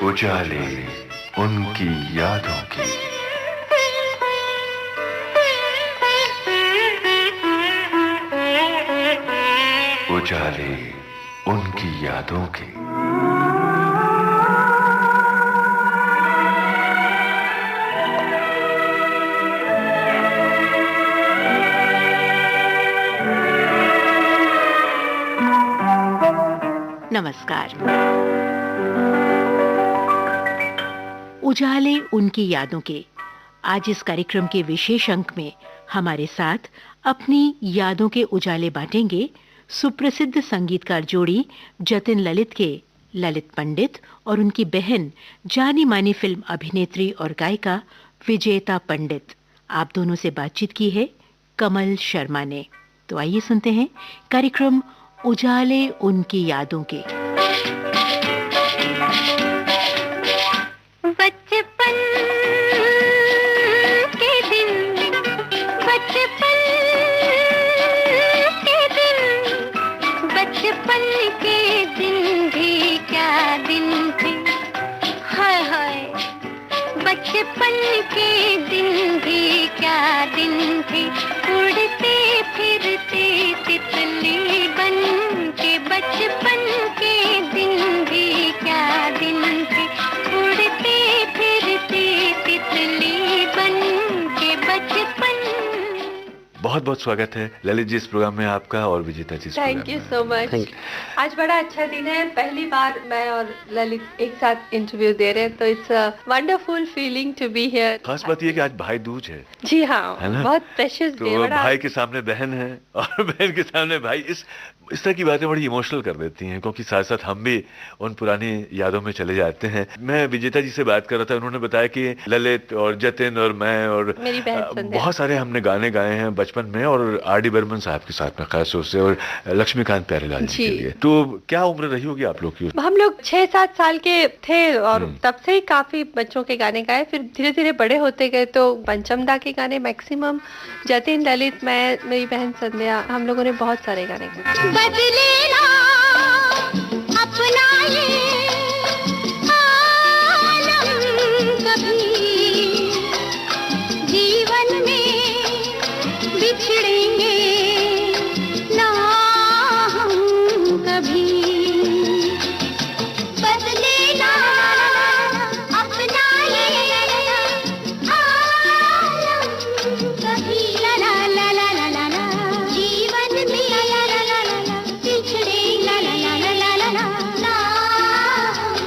उजाले उनकी यादों के। उजाले उनकी यादों के। नमस्कार। उजाले उनकी यादों के आज इस कार्यक्रम के विशेष अंक में हमारे साथ अपनी यादों के उजाले बांटेंगे सुप्रसिद्ध संगीतकार जोड़ी जतिन ललित के ललित पंडित और उनकी बहन जानी मानी फिल्म अभिनेत्री और गायिका विजेता पंडित। आप दोनों से बातचीत की है कमल शर्मा ने। तो आइए सुनते हैं कार्यक्रम उजाले उनकी यादों के। बचपन के दिन, बचपन के दिन, बचपन के दिन भी क्या दिन थे। हाय हाय, बचपन के दिन भी क्या दिन थे। उड़ते फिरते तितली बन के, बचपन के दिन भी क्या दिन थे। उड़ते फिरते तितली बन के बचपन। बहुत बहुत स्वागत है ललित जी इस प्रोग्राम में आपका और Vijeta ji. Thank you so much. आज बड़ा अच्छा दिन है, पहली बार मैं और ललित एक साथ इंटरव्यू दे रहे हैं, तो it's a wonderful feeling to be here. खास बात ये कि आज भाई दूज है। जी हाँ, बहुत प्रेशियस तो डे। भाई के सामने बहन है और बहन के सामने भाई। इस तरह की बातें बड़ी इमोशनल कर देती हैं, क्योंकि साथ साथ हम भी उन पुरानी यादों में चले जाते हैं। मैं विजेता जी से बात कर रहा था, उन्होंने बताया कि ललित और जतिन और मैं और मेरी बहन संध्या, बहुत सारे हमने गाने गाए हैं बचपन में, और आर डी बर्मन साहब के साथ में खास तौर से, और लक्ष्मीकांत प्यारेलाल जी के लिए। तो क्या उम्र रही होगी आप लोग की? हम लोग 6-7 साल के थे और तब से ही काफी बच्चों के गाने गाए। फिर धीरे धीरे बड़े होते गए तो पंचम दा के गाने मैक्सिमम, जतिन, ललित, मैं, मेरी बहन संध्या, हम लोगों ने बहुत सारे गाने गाए। बदले ना अपना ये आलम कभी, जीवन में बिछड़ेंगे ना हम कभी। बदले ना अपना ये आलम कभी, ला ला ला ला ला ला, जीवन में बिछड़े ला ला ला ला ला ला ला ला हम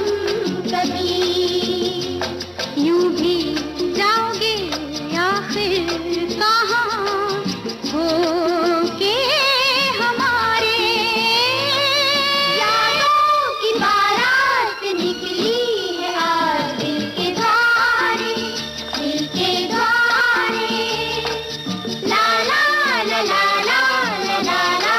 कभी। यूं भी जाओगे आखिर कहाँ होके हमारे। यादों की बारात निकली है आज दिल के द्वारे, दिल के द्वारे। ला ला ला ला ला ला ला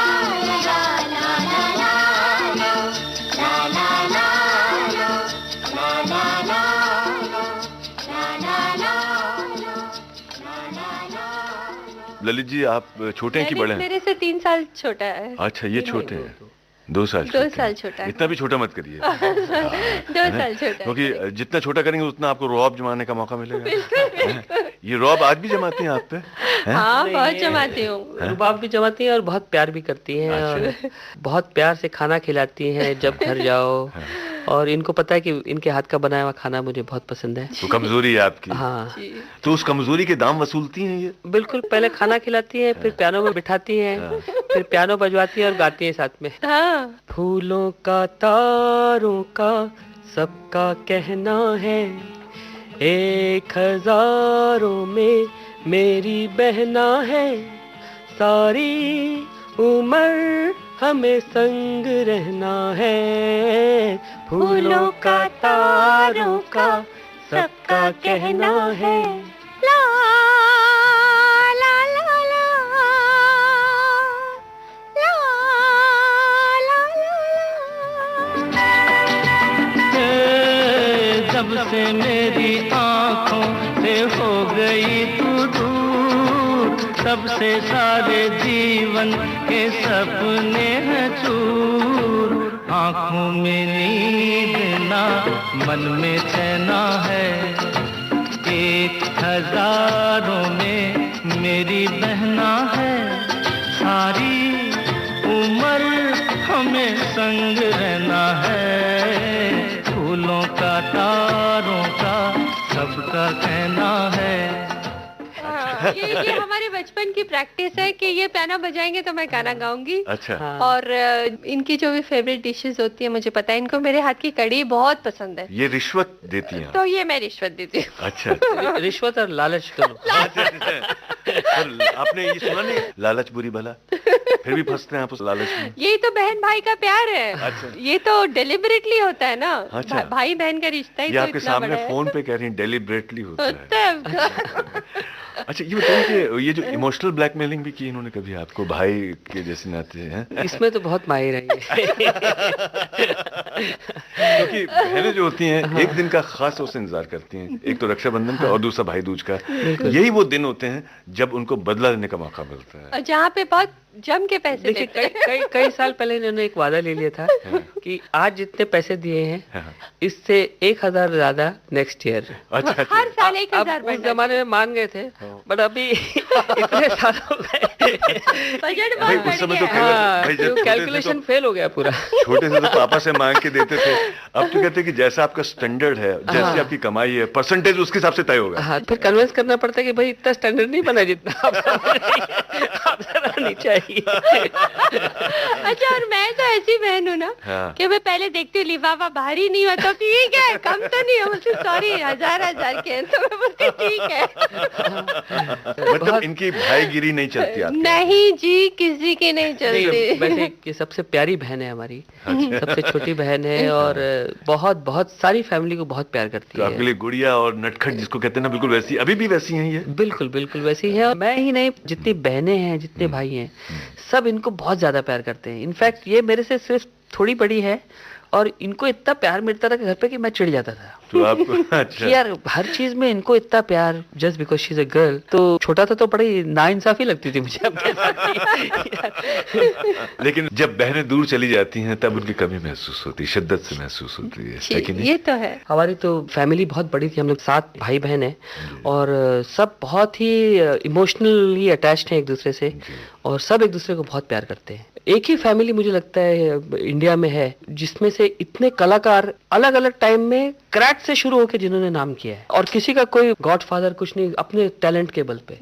ललित जी आप छोटे हैं कि बड़े हैं? मेरे से 3 साल छोटा है। अच्छा, ये छोटे हैं, 2 साल 2 साल छोटा है। इतना भी छोटा मत करिए। 2 साल छोटा है, क्योंकि जितना छोटा करेंगे उतना आपको रौब जमाने का मौका मिलेगा। ये रौब आज भी जमाती हैं आप पे? हाँ, बहुत जमाती हूँ। रुबाब भी जमाती हैं और बहुत प्यार भी करती हैं। और बहुत प्यार से खाना खिलाती हैं जब घर जाओ। और इनको पता है कि इनके हाथ का बनाया हुआ खाना मुझे बहुत पसंद है। तो कमजोरी है आपकी। हाँ, तो उस कमजोरी के दाम वसूलती हैं ये? बिल्कुल। पहले खाना खिलाती हैं, फिर पियानो में बिठाती हैं, फिर पियानो बजवाती हैं और गाती हैं साथ में। हाँ। फूलों का तारों का सबका कहना है, 1000 में मेरी बहना है। सारी उम्र हमें संग रहना है। फूलों का तारों का सबका कहना है। ला ला ला ला ला ला ला। जब से मेरी आँखों से हो गई तू दूर, तब से सारे जीवन के सपने हैं चूर। आंखों में नींद ना, मन में चैना है, 1000 में मेरी बहना है, सारी उम्र हमें संग रहना है, फूलों का तारों का सबका कहना है। ये हमारे बचपन की प्रैक्टिस है कि ये पियानो बजाएंगे तो मैं गाना गाऊंगी। अच्छा। और इनकी जो भी फेवरेट डिशेस होती है मुझे पता है, इनको मेरे हाथ की कढ़ी बहुत पसंद है। ये रिश्वत देती हैं तो ये मैं रिश्वत देती हूँ। अच्छा। रिश्वत और लालच दोनों। और आपने ये सुना नहीं, लालच बुरी भला, फिर भी फंसते हैं आप उस लालच में। यही तो बहन भाई का प्यार है। अच्छा। ये तो डेलिबरेटली होता है ना। अच्छा। भाई बहन का रिश्ता ही ये तो आपके इतना बड़ा सामने है। फोन पे कह रही हैं डेलिबरेटली होता होता है। है। अच्छा, ये बताइए कि ये जो इमोशनल ब्लैकमेलिंग भी की इन्होंने कभी आपको, भाई के जैसे नाते हैं? इसमें तो बहुत माहिर है ये। क्योंकि बहनें जो होती हैं एक दिन का खास तौर से इंतजार करती हैं, एक तो रक्षाबंधन का और दूसरा भाई दूज का। यही वो दिन होते हैं जब उनको बदला लेने का मौका मिलता है। और जहाँ पे बहुत जम के पैसे देखिए, देते हैं। कई साल पहले इन्होंने एक वादा ले लिया था कि आज जितने पैसे दिए हैं इससे 1000 ज्यादा नेक्स्ट ईयर। अच्छा, हर साल अब 1000 उस जमाने में मान गए थे, बट अभी इतने साल हो गए, बजट भाई, बहुत उस समय बढ़ तो गया है। हाँ, भाई, जब छोटे थे कैलकुलेशन फेल हो गया पूरा। छोटे से तो पापा से मांग के देते थे, अब तो कहते हैं कि जैसा आपका स्टैंडर्ड है, जैसी आपकी कमाई है, परसेंटेज उसके हिसाब से तय होगा। हाँ, फिर कन्विंस करना पड़ता है कि भाई इतना स्टैंडर्ड नहीं बना जितना आप जरा नीचे आइए। अच्छा, और मैं तो ऐसी बहन हूँ ना हाँ। कि मैं पहले देखती हूँ लिफाफा भारी नहीं हुआ तो ठीक है, कम तो नहीं हो, मुझसे सॉरी 1000 के हैं, तो मैं बोलती ठीक है। मतलब इनकी भाईगिरी नहीं चलती आपके? नहीं जी, किसी की नहीं नहीं, चलती। वैसे ये सबसे प्यारी बहन है हमारी, सबसे छोटी बहन है और बहुत बहुत सारी फैमिली को बहुत प्यार करती तो आपके है। लिए गुड़िया और नटखट जिसको कहते हैं ना, बिल्कुल वैसी अभी भी वैसी हैं ये? बिल्कुल बिल्कुल वैसी है। और मैं ही नहीं, जितनी बहनें हैं, जितने भाई हैं, सब इनको बहुत ज्यादा प्यार करते हैं। इनफैक्ट ये मेरे से सिर्फ थोड़ी बड़ी है और इनको इतना प्यार मिलता था घर पे कि मैं चिढ़ जाता था तो आपको अच्छा। कि यार हर चीज में इनको इतना प्यार, just because she is a girl. तो छोटा था तो बड़ी नाइंसाफी लगती थी मुझे अपने साथ। लेकिन जब बहनें दूर चली जाती हैं तब उनकी कमी महसूस होती है, शिद्दत से महसूस होती है कि नहीं? ये तो है। हमारी तो फैमिली बहुत बड़ी थी, हम लोग 7 भाई बहन हैं और सब बहुत ही इमोशनली अटैच्ड हैं एक दूसरे से और सब एक दूसरे को बहुत प्यार करते हैं। एक ही फैमिली मुझे लगता है इंडिया में है जिसमें से इतने कलाकार अलग अलग टाइम में क्रैक से शुरू होकर जिन्होंने नाम किया है और किसी का कोई गॉडफादर कुछ नहीं, अपने टैलेंट के बल पे।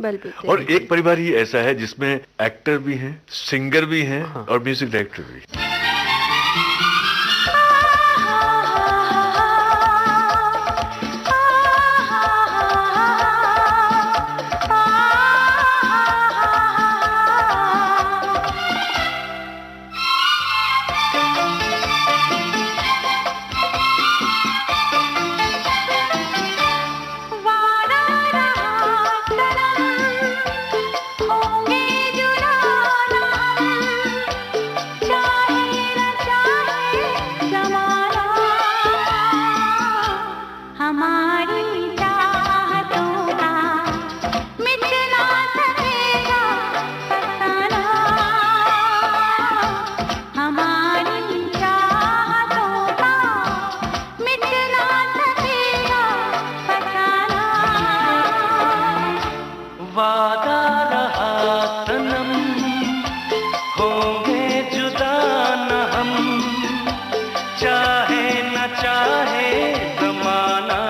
और एक परिवार ही ऐसा है जिसमें एक्टर भी हैं, सिंगर भी हैं और म्यूजिक डायरेक्टर भी। वादा रहा सनम, होंगे जुदा न हम, चाहे न चाहे जमाना,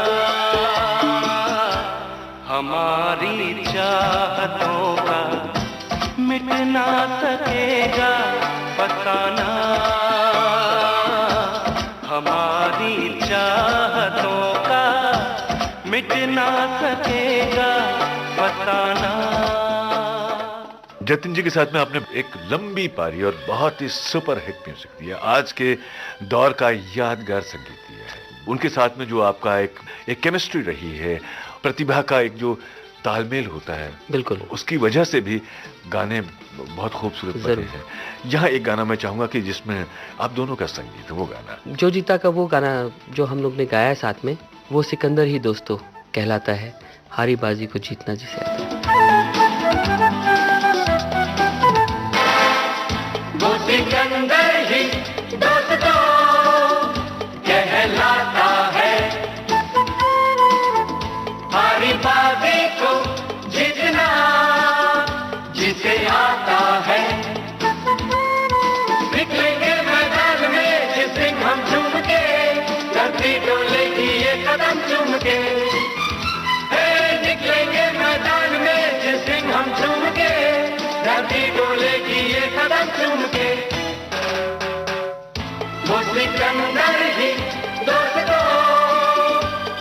हमारी चाहतों का मिट ना सकेगा फसाना, हमारी चाहतों का मिट ना सकेगा फसाना। जतिन जी के साथ में आपने एक लंबी पारी और बहुत ही सुपर हिट म्यूजिक दिया, आज के दौर का यादगार संगीत दिया है। उनके साथ में जो आपका एक केमिस्ट्री रही है, प्रतिभा का एक जो तालमेल होता है, बिल्कुल उसकी वजह से भी गाने बहुत खूबसूरत बने हैं। यहाँ एक गाना मैं चाहूंगा कि जिसमें आप दोनों का संगीत, वो गाना जो जीता का वो गाना जो हम लोग ने गाया है साथ में, वो सिकंदर ही दोस्तों कहलाता है, हारी बाजी को जीतना जिसे आता है। वो सिकंदर ही दोस्तों डोलेगी ये कदम चूम के, निकलेंगे मैदान में जिस दिन हम चूम के, धरती डोलेगी ये कदम चूम के। वो सिकंदर ही दोस्तों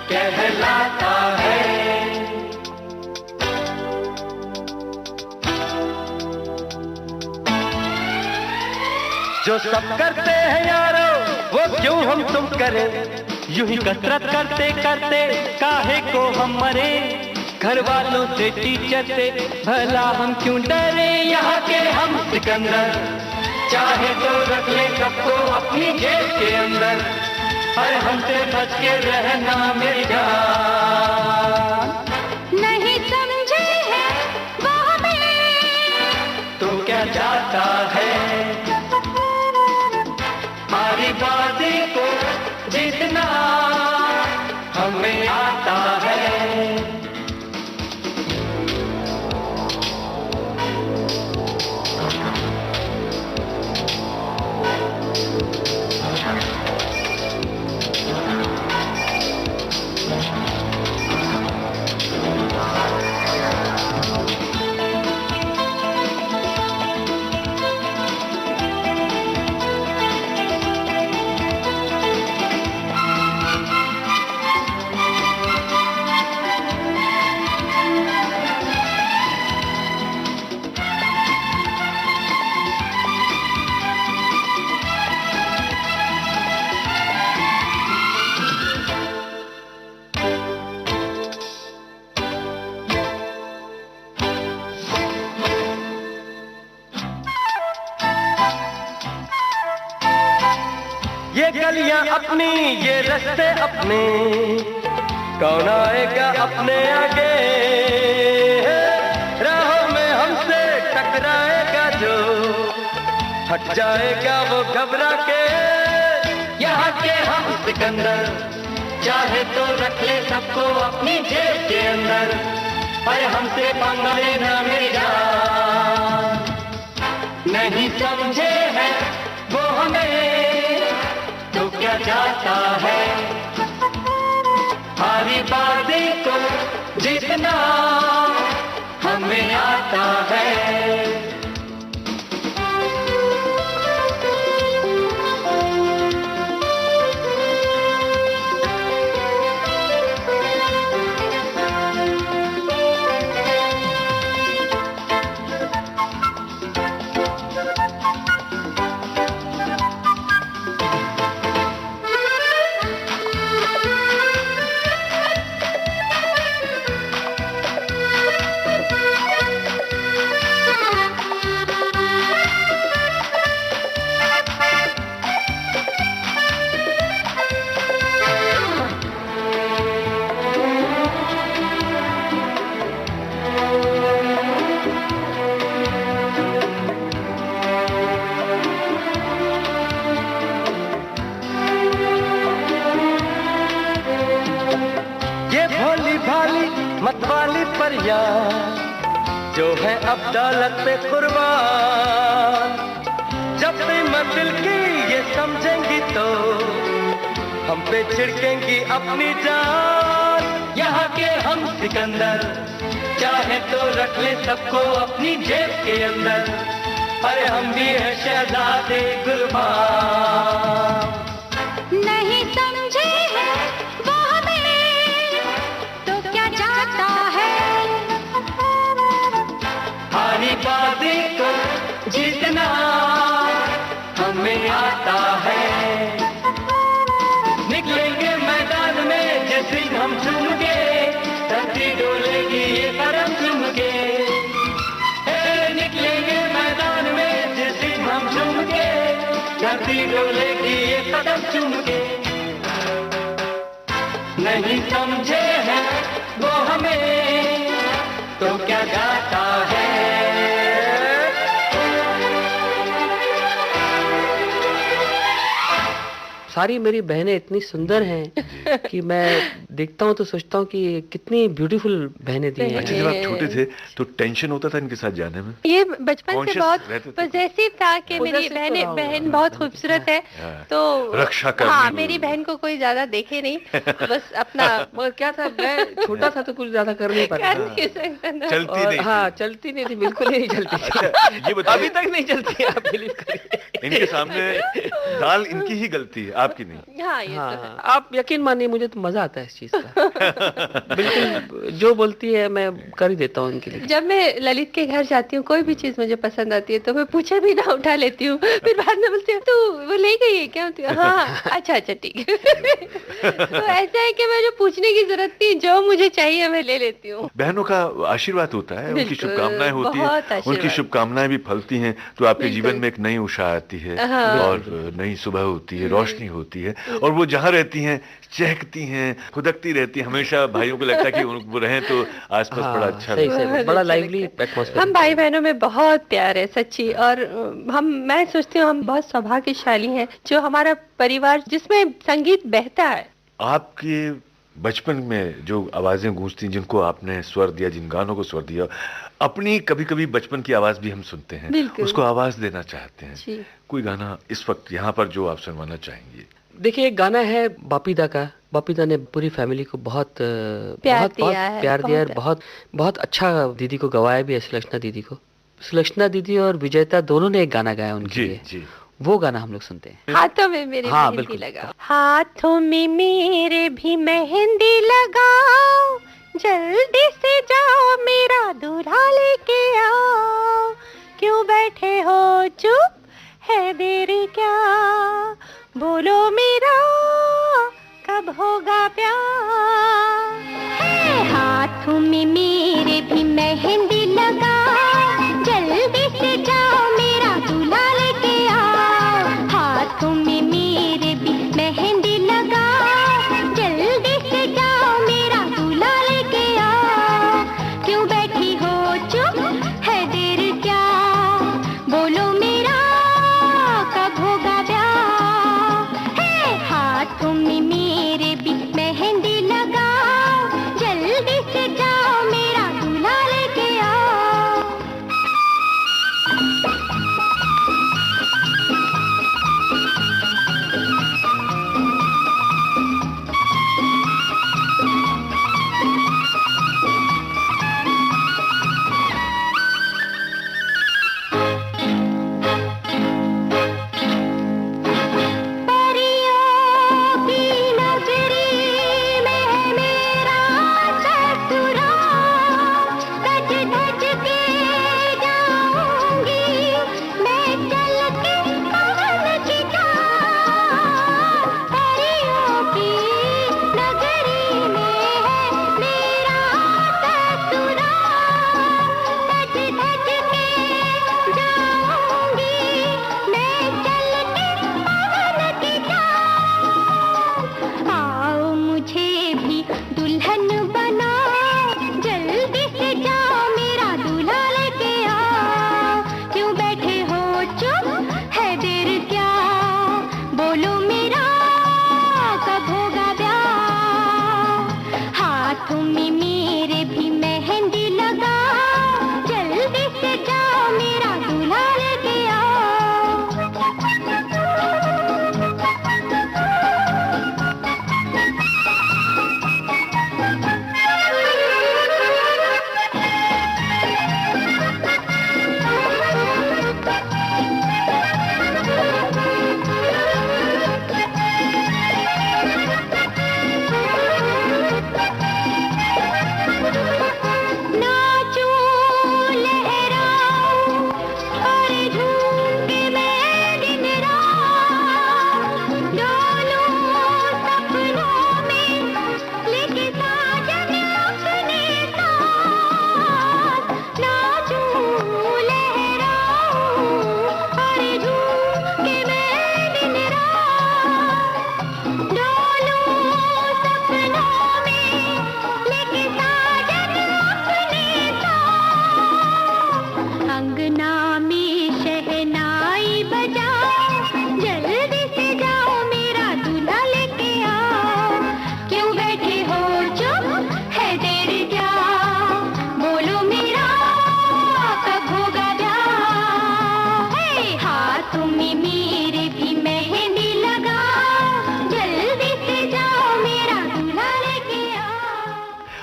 कहलाता है। जो सब करते हैं यारो वो क्यों हम तुम करें, यूं ही कसरत करते करते काहे को हम मरे। घर वालों से टीचर से भला हम क्यों डरे, यहाँ के हम सिकंदर चाहे तो रख ले सबको अपनी जेब के अंदर। हर हमसे बच के रहना मेरी जान। नहीं समझे हैं वो हमें तो क्या चाहता है, हमारी बाजी को जीतना हमें आता है। ये गलियां अपनी ये रास्ते अपने, कौन आएगा अपने आगे। राहों में हमसे टकराएगा जो, हट जाएगा वो घबरा के। यहाँ के हम सिकंदर चाहे तो रख ले सबको अपनी जेब के अंदर। पर हमसे पंगा लेना मेरी जान। नहीं समझे हैं वो हमें तो क्या जाता है, हमारी बाजी को जीतना हमें आता है। मतवाली परिया जो है अब दौलत पे कुर्बान। जब भी मंजिल की ये समझेंगी तो हम पे छिड़केंगी अपनी जान। यहाँ के हम सिकंदर चाहे तो रख ले सबको अपनी जेब के अंदर। अरे हम भी है शहजादे कुर्बान। नहीं समझे हैं वो हमें तो क्या जाता है, हारी बाजी को जीतना हमें आता है। निकलेंगे मैदान में जिस दिन हम चूम के, धरती डोलेगी ये कदम चूम के। निकलेंगे मैदान में जिस दिन हम चूम के, धरती डोलेगी ये कदम चूम के। नहीं समझे हैं वो हमें तो क्या जाता है। सारी मेरी बहनें इतनी सुंदर हैं कि मैं देखता हूँ तो सोचता हूँ कि कितनी ब्यूटीफुल बहनें दी हैं। अच्छा, जब आप छोटे थे तो टेंशन होता था इनके साथ जाने में? ये बचपन से Conscious बहुत रहते थे? पॉजेसिव था कि मेरी Possessive तो रहा बहन होगा। बहुत खूबसूरत है, हाँ, तो रक्षा करनी। हाँ, मेरी बहन को कोई ज्यादा देखे नहीं, बस अपना मगर क्या था, मैं छोटा था तो कुछ ज्यादा कर नहीं पाता कर था। नहीं सकता ना। चलती और नहीं हाँ, थी। चलती नहीं थी, बिल्कुल ही नहीं चलती थी। अच्छा, ये बताइए, अभी तक नहीं चलती है, आप बिलीव करिए। इनके सामने दाल इनकी ही गलती है, आपकी नहीं। हाँ, ये तो है। हाँ, आप यकीन मानिए, मुझे तो मजा आता है इस चीज का। बिल्कुल जो बोलती है मैं कर ही देता हूँ उनके लिए। जब मैं ललित के घर जाती हूँ, कोई भी चीज मुझे पसंद आती है तो मैं पूछे भी ना उठा लेती हूँ, फिर बाद में बोलती हूँ तू वो ले गई है क्या? हाँ, अच्छा अच्छा ठीक है। तो ऐसा है कि मुझे पूछने की जरूरत नहीं, जो मुझे चाहिए मैं ले लेती हूँ। बहनों का आशीर्वाद होता है, उनकी बिल्कुल, शुभकामनाएं होती बहुत हैं, उनकी आशीर्वाद। शुभकामनाएं भी फलती हैं तो आपके बिल्कुल। जीवन में एक नई उषा आती है हाँ। और नई सुबह होती है, रोशनी होती है, और वो जहाँ रहती हैं चहकती हैं, खुदकती रहती हैं। हमेशा भाइयों को लगता है कि वो रहें तो आसपास बड़ा हाँ, अच्छा सही लगता है। सही, बहुत बड़ा अच्छा लाइवली लगता है। एटमॉस्फेयर। हम भाई बहनों में बहुत प्यार है सच्ची, और मैं सोचती हूँ हम बहुत सौभाग्यशाली हैं जो हमारा परिवार जिसमें संगीत बहता है। आपके बचपन में जो आवाजें गूंजती, जिनको आपने स्वर दिया, जिन गानों को स्वर दिया, अपनी कभी कभी बचपन की आवाज भी हम सुनते हैं, बिल्कुल। उसको आवाज देना चाहते हैं। जी। कोई गाना इस वक्त यहाँ पर जो आप सुनवाना चाहेंगे? देखिए, एक गाना है बापीदा का। बापीदा ने पूरी फैमिली को बहुत प्यार बहुत बहुत दिया है, प्यार दिया है, बहुत बहुत बहुत अच्छा दीदी को गवाया भी है, सुलक्षणा दीदी को। सुलक्षणा दीदी और विजेता दोनों ने एक गाना गाया उनके जी लिए। जी। वो गाना हम लोग सुनते हैं। हाथों में मेरे हाँ, मेहंदी बिल्कुल। लगाओ, हाथों में मेरे भी मेहंदी लगाओ, जल्दी से जाओ मेरा दूल्हा लेके आओ, क्यों बैठे हो चुप, है देर क्या, बोलो मेरा कब होगा प्यार। है हाथों में मेरे भी मेहंदी लगाओ, जल्दी से जाओ मेरा दूल्हा लेके आओ, हाथों में मेरे भी मेहंदी लगाओ, जल्दी से जाओ मेरा दूल्हा लेके आओ, क्यों बैठी हो चुप, है देर क्या, बोलो मेरा कब होगा ब्याह। है हाथों में मेरे भी मेहंदी लगाओ, जल्दी से जाओ मेरा दूल्हा लेके आओ। परियों की नगरी में मेरा ससुराल, सज धज के जाऊंगी मैं चल के पवन की चाल। परियों की नगरी में मेरा ससुराल, सज धज के जाऊंगी मैं चल के पवन की चाल। आओ मुझे भी दुल्हन बनाओ, जल्दी से जाओ मेरा दूल्हा लेके आओ, क्यों बैठे हो चुप, है देर क्या, बोलो मेरा कब होगा ब्याह। हाथों में मेरे भी मेहंदी लगाओ, जल्दी से जाओ मेरा दूल्हा लेके आओ।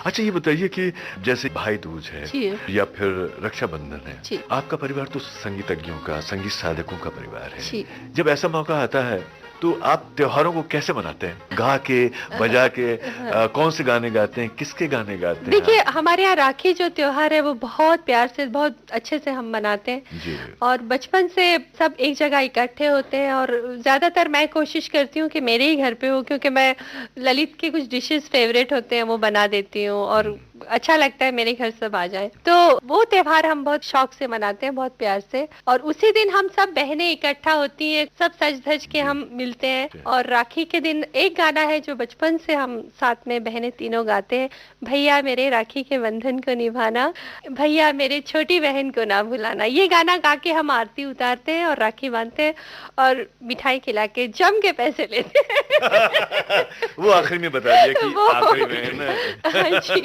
अच्छा, ये बताइए कि जैसे भाई दूज है जी। या फिर रक्षाबंधन है, जी। आपका परिवार तो संगीतज्ञों का, संगीत साधकों का परिवार है। जी। जब ऐसा मौका आता है तो आप त्योहारों को कैसे मनाते हैं? गा के, बजा के, कौन से गाने गाते हैं, किसके गाने गाते हैं? देखिए, हमारे यहाँ राखी जो त्योहार है वो बहुत प्यार से, बहुत अच्छे से हम मनाते हैं। जी। और बचपन से सब एक जगह इकट्ठे होते हैं और ज्यादातर मैं कोशिश करती हूँ कि मेरे ही घर पे हो, क्योंकि मैं ललित के कुछ डिशेस फेवरेट होते हैं वो बना देती हूँ और अच्छा लगता है मेरे घर सब आ जाए। तो वो त्योहार हम बहुत शौक से मनाते हैं, बहुत प्यार से। और उसी दिन हम सब बहनें इकट्ठा होती हैं, सब सज धज के हम मिलते हैं। और राखी के दिन एक गाना है जो बचपन से हम साथ में बहनें तीनों गाते हैं, भैया मेरे राखी के बंधन को निभाना, भैया मेरे छोटी बहन को ना भुलाना। ये गाना गा के हम आरती उतारते हैं और राखी बांधते हैं और मिठाई खिला के जम के पैसे लेते हैं। वो आखिरी में बता दिया कि वो- आखिरी में ना हाँ जी।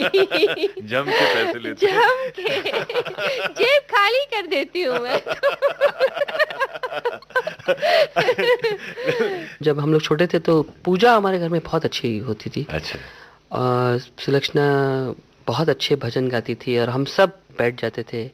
जम के पैसे लेते हैं। जम के जेब खाली कर देती हूँ मैं। जब हम लोग छोटे थे तो पूजा हमारे घर में बहुत अच्छी होती थी। अच्छा। और सुलक्षणा बहुत अच्छे भजन गाती थी और हम सब बैठ जाते थे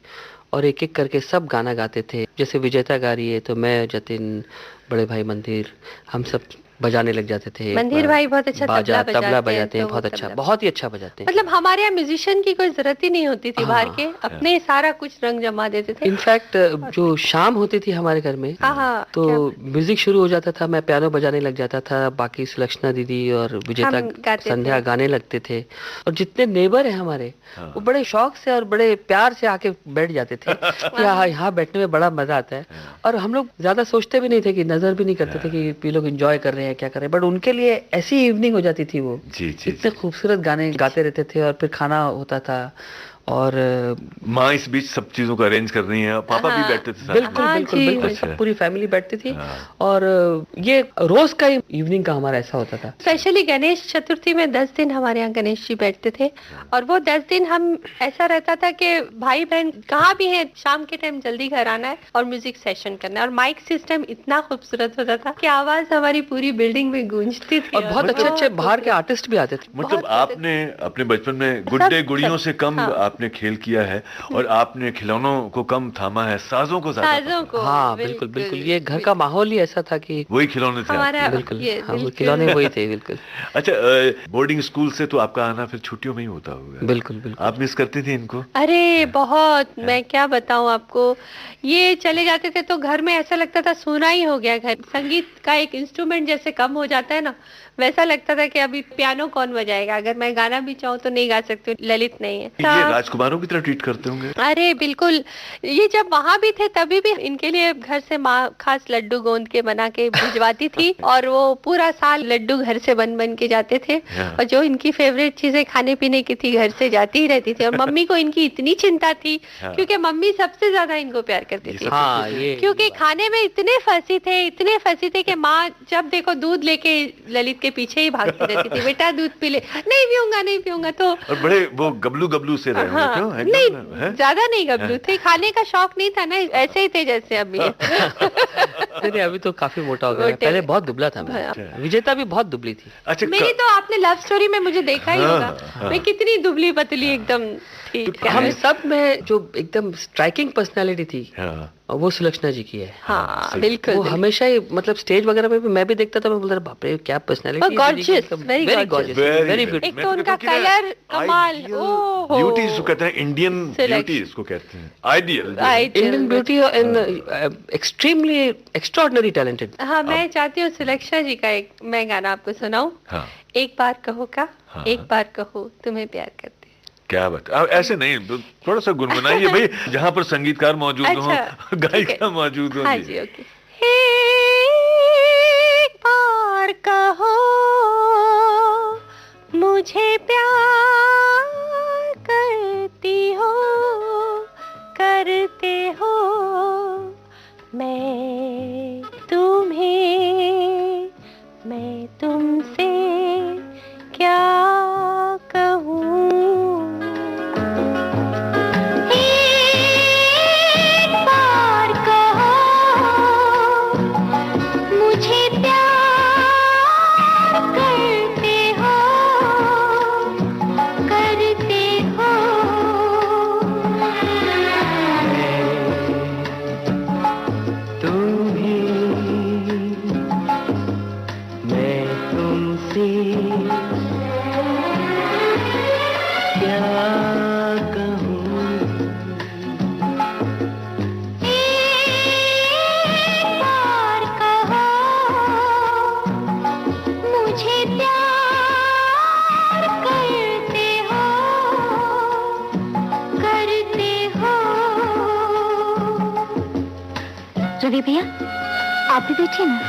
और एक एक करके सब गाना गाते थे। जैसे विजेता गा रही है तो मैं, जतिन, बड़े भाई मंदिर, हम सब बजाने लग जाते थे। एक मंदिर बार भाई बहुत अच्छा बाजा तबला तबला बजाते हैं, बजाते हैं, तो बहुत वो अच्छा, तबला- बहुत ही अच्छा बजाते हैं। मतलब हमारे यहाँ म्यूजिशियन की कोई जरूरत ही नहीं होती थी बाहर हाँ, के, अपने सारा कुछ रंग जमा देते थे। इनफैक्ट जो शाम होती थी हमारे घर में हाँ हाँ, तो क्या- म्यूजिक शुरू हो जाता था, मैं पियानो बजाने लग जाता था, बाकी सुलक्षणा दीदी और विजेता हम गाते संध्या थे। गाने लगते थे। और जितने नेबर हैं हमारे, हाँ। वो बड़े शौक से और बड़े प्यार से आके बैठ जाते थे कि हाँ, यहाँ बैठने में बड़ा मजा आता है। और हम लोग ज्यादा सोचते भी नहीं थे, कि नजर भी नहीं करते थे कि ये लोग एंजॉय कर रहे हैं, क्या कर रहे हैं, बट उनके लिए ऐसी इवनिंग हो जाती थी वो। जी, जी, इतने खूबसूरत गाने गाते रहते थे और फिर खाना होता था। और माँ इस बीच सब चीजों को अरेंज कर रही है, पापा भी हाँ, बैठते थे साथ में। बिल्कुल हाँ बिल्कुल जी। बिल्कुल, अच्छा। सब पूरी फैमिली बैठती थी। हाँ। और ये रोज का इवनिंग का हमारा ऐसा होता था। स्पेशली गणेश चतुर्थी में 10 दिन हमारे यहाँ गणेश जी बैठते थे और वो 10 दिन हम, ऐसा रहता था कि भाई बहन कहाँ भी हैं, शाम के टाइम जल्दी घर आना है और म्यूजिक सेशन करना है। और माइक सिस्टम इतना खूबसूरत होता था कि आवाज हमारी पूरी बिल्डिंग में गूंजती थी। और बहुत अच्छे अच्छे बाहर के आर्टिस्ट भी आते थे। मतलब बहुत आपने अपने बचपन में गुड्डे सब- गुड़ियों से कम हाँ। आपने खेल किया है और आपने खिलौनों को कम थामा है, साजों को ज्यादा साजों पकड़ा। को, हाँ बिल्कुल बिल्कुल, ये घर का माहौल ही ऐसा था कि वही खिलौने थे हमारा- आपके। बिल्कुल, ये हाँ, वो बिल्कुल। खिलौने वही थे बिल्कुल। अच्छा, बोर्डिंग स्कूल से तो आपका आना फिर छुट्टियों में ही होता होगा। बिल्कुल बिल्कुल। आप मिस करती थी इनको? अरे बहुत, मैं क्या बताऊं आपको, ये चले जाते थे तो घर में ऐसा लगता था सोना ही हो गया घर। संगीत का एक इंस्ट्रूमेंट जैसे कम हो जाता है ना, वैसा लगता था कि अभी पियानो कौन बजाएगा, अगर मैं गाना भी चाहूँ तो नहीं गा सकती, ललित नहीं है। ये राजकुमारों की तरह ट्रीट करते होंगे। अरे बिल्कुल, ये जब वहां भी थे तभी भी इनके लिए घर से माँ खास लड्डू गोंद के बना के भिजवाती थी और वो पूरा साल लड्डू घर से बन बन के जाते थे। हाँ। और जो इनकी फेवरेट चीजें खाने पीने की थी घर से जाती ही रहती थी। और मम्मी को इनकी इतनी चिंता थी, हाँ। क्योंकि मम्मी सबसे ज्यादा इनको प्यार करती ये थी। सब- हाँ ये क्योंकि खाने में इतने फंसी थे, इतने फंसी थे कि माँ जब देखो दूध लेके ललित के पीछे ही भागती रहती थी, बेटा दूध पी ले, नहीं पीऊंगा नहीं पीऊंगा। तो और बड़े वो गबलू गबलू से रहे होंगे, हाँ, क्यों? एकदम, नहीं हैं? ज्यादा नहीं गबलू थे, खाने का शौक नहीं था ना, ऐसे ही थे जैसे अभी। नहीं, अभी तो काफी मोटा हो गया है। मोटे। पहले बहुत दुबला था मैं। अच्छा। विजेता भी बहुत दुबली थी। अच्छा, मेरी तो आपने लव स्टोरी में मुझे देखा ही हाँ, होगा, हाँ। मैं कितनी दुबली पतली एकदम थी। हम सब में जो एकदम स्ट्राइकिंग पर्सनालिटी थी हाँ। वो सुलक्षणा जी की है। हाँ सही। बिल्कुल वो बिल्कुल। हमेशा ही, मतलब स्टेज वगैरह में भी मैं भी देखता था, मैं बोलता था बाप रे क्या पर्सनालिटी और gorgeous, very gorgeous. Gorgeous, Very very good. Beautiful. एक तो उनका कलर कमाल, ओहो। ब्यूटी इसको कहते हैं, इंडियन Select. ब्यूटी इसको कहते हैं, ideal. Ideal. Indian beauty and extremely extraordinary talented. हाँ, मैं चाहती हूँ सुलक्षणा जी का एक मैं गाना आपको सुनाऊं। हाँ, एक बार कहो का, हाँ। एक बार कहो तुम्हें प्यार करते हैं। क्या बात। अब ऐसे नहीं, थोड़ा सा गुनगुनाइए भाई, जहाँ पर संगीतकार मौजूद हो, अच्छा, गायिका मौजूद हो। हाँ जी। जी, ओके। एक बार कहो मुझे प्यार करती हो, करते हो, मैं तुम्हें, मैं तुमसे क्या कहूँ। एक बार कहो मुझे प्यार करते हो, करते अरे भैया, आप भी बैठिए ना।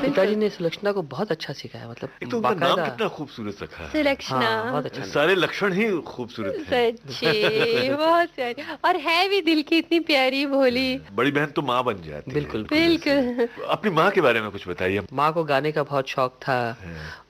पिताजी ने सुलक्षणा को बहुत अच्छा सिखाया, मतलब एक तो उनका नाम बाकायदा। कितना खूबसूरत रखा है। सुलक्षणा। हाँ, बहुत अच्छा। सारे लक्षण ही खूबसूरत हैं। सच्ची बहुत प्यारी, और है भी दिल की इतनी प्यारी भोली। बड़ी बहन तो माँ बन जाती है। बिल्कुल। बिल्कुल। अपनी माँ के बारे में कुछ बताइए। माँ को गाने का बहुत शौक था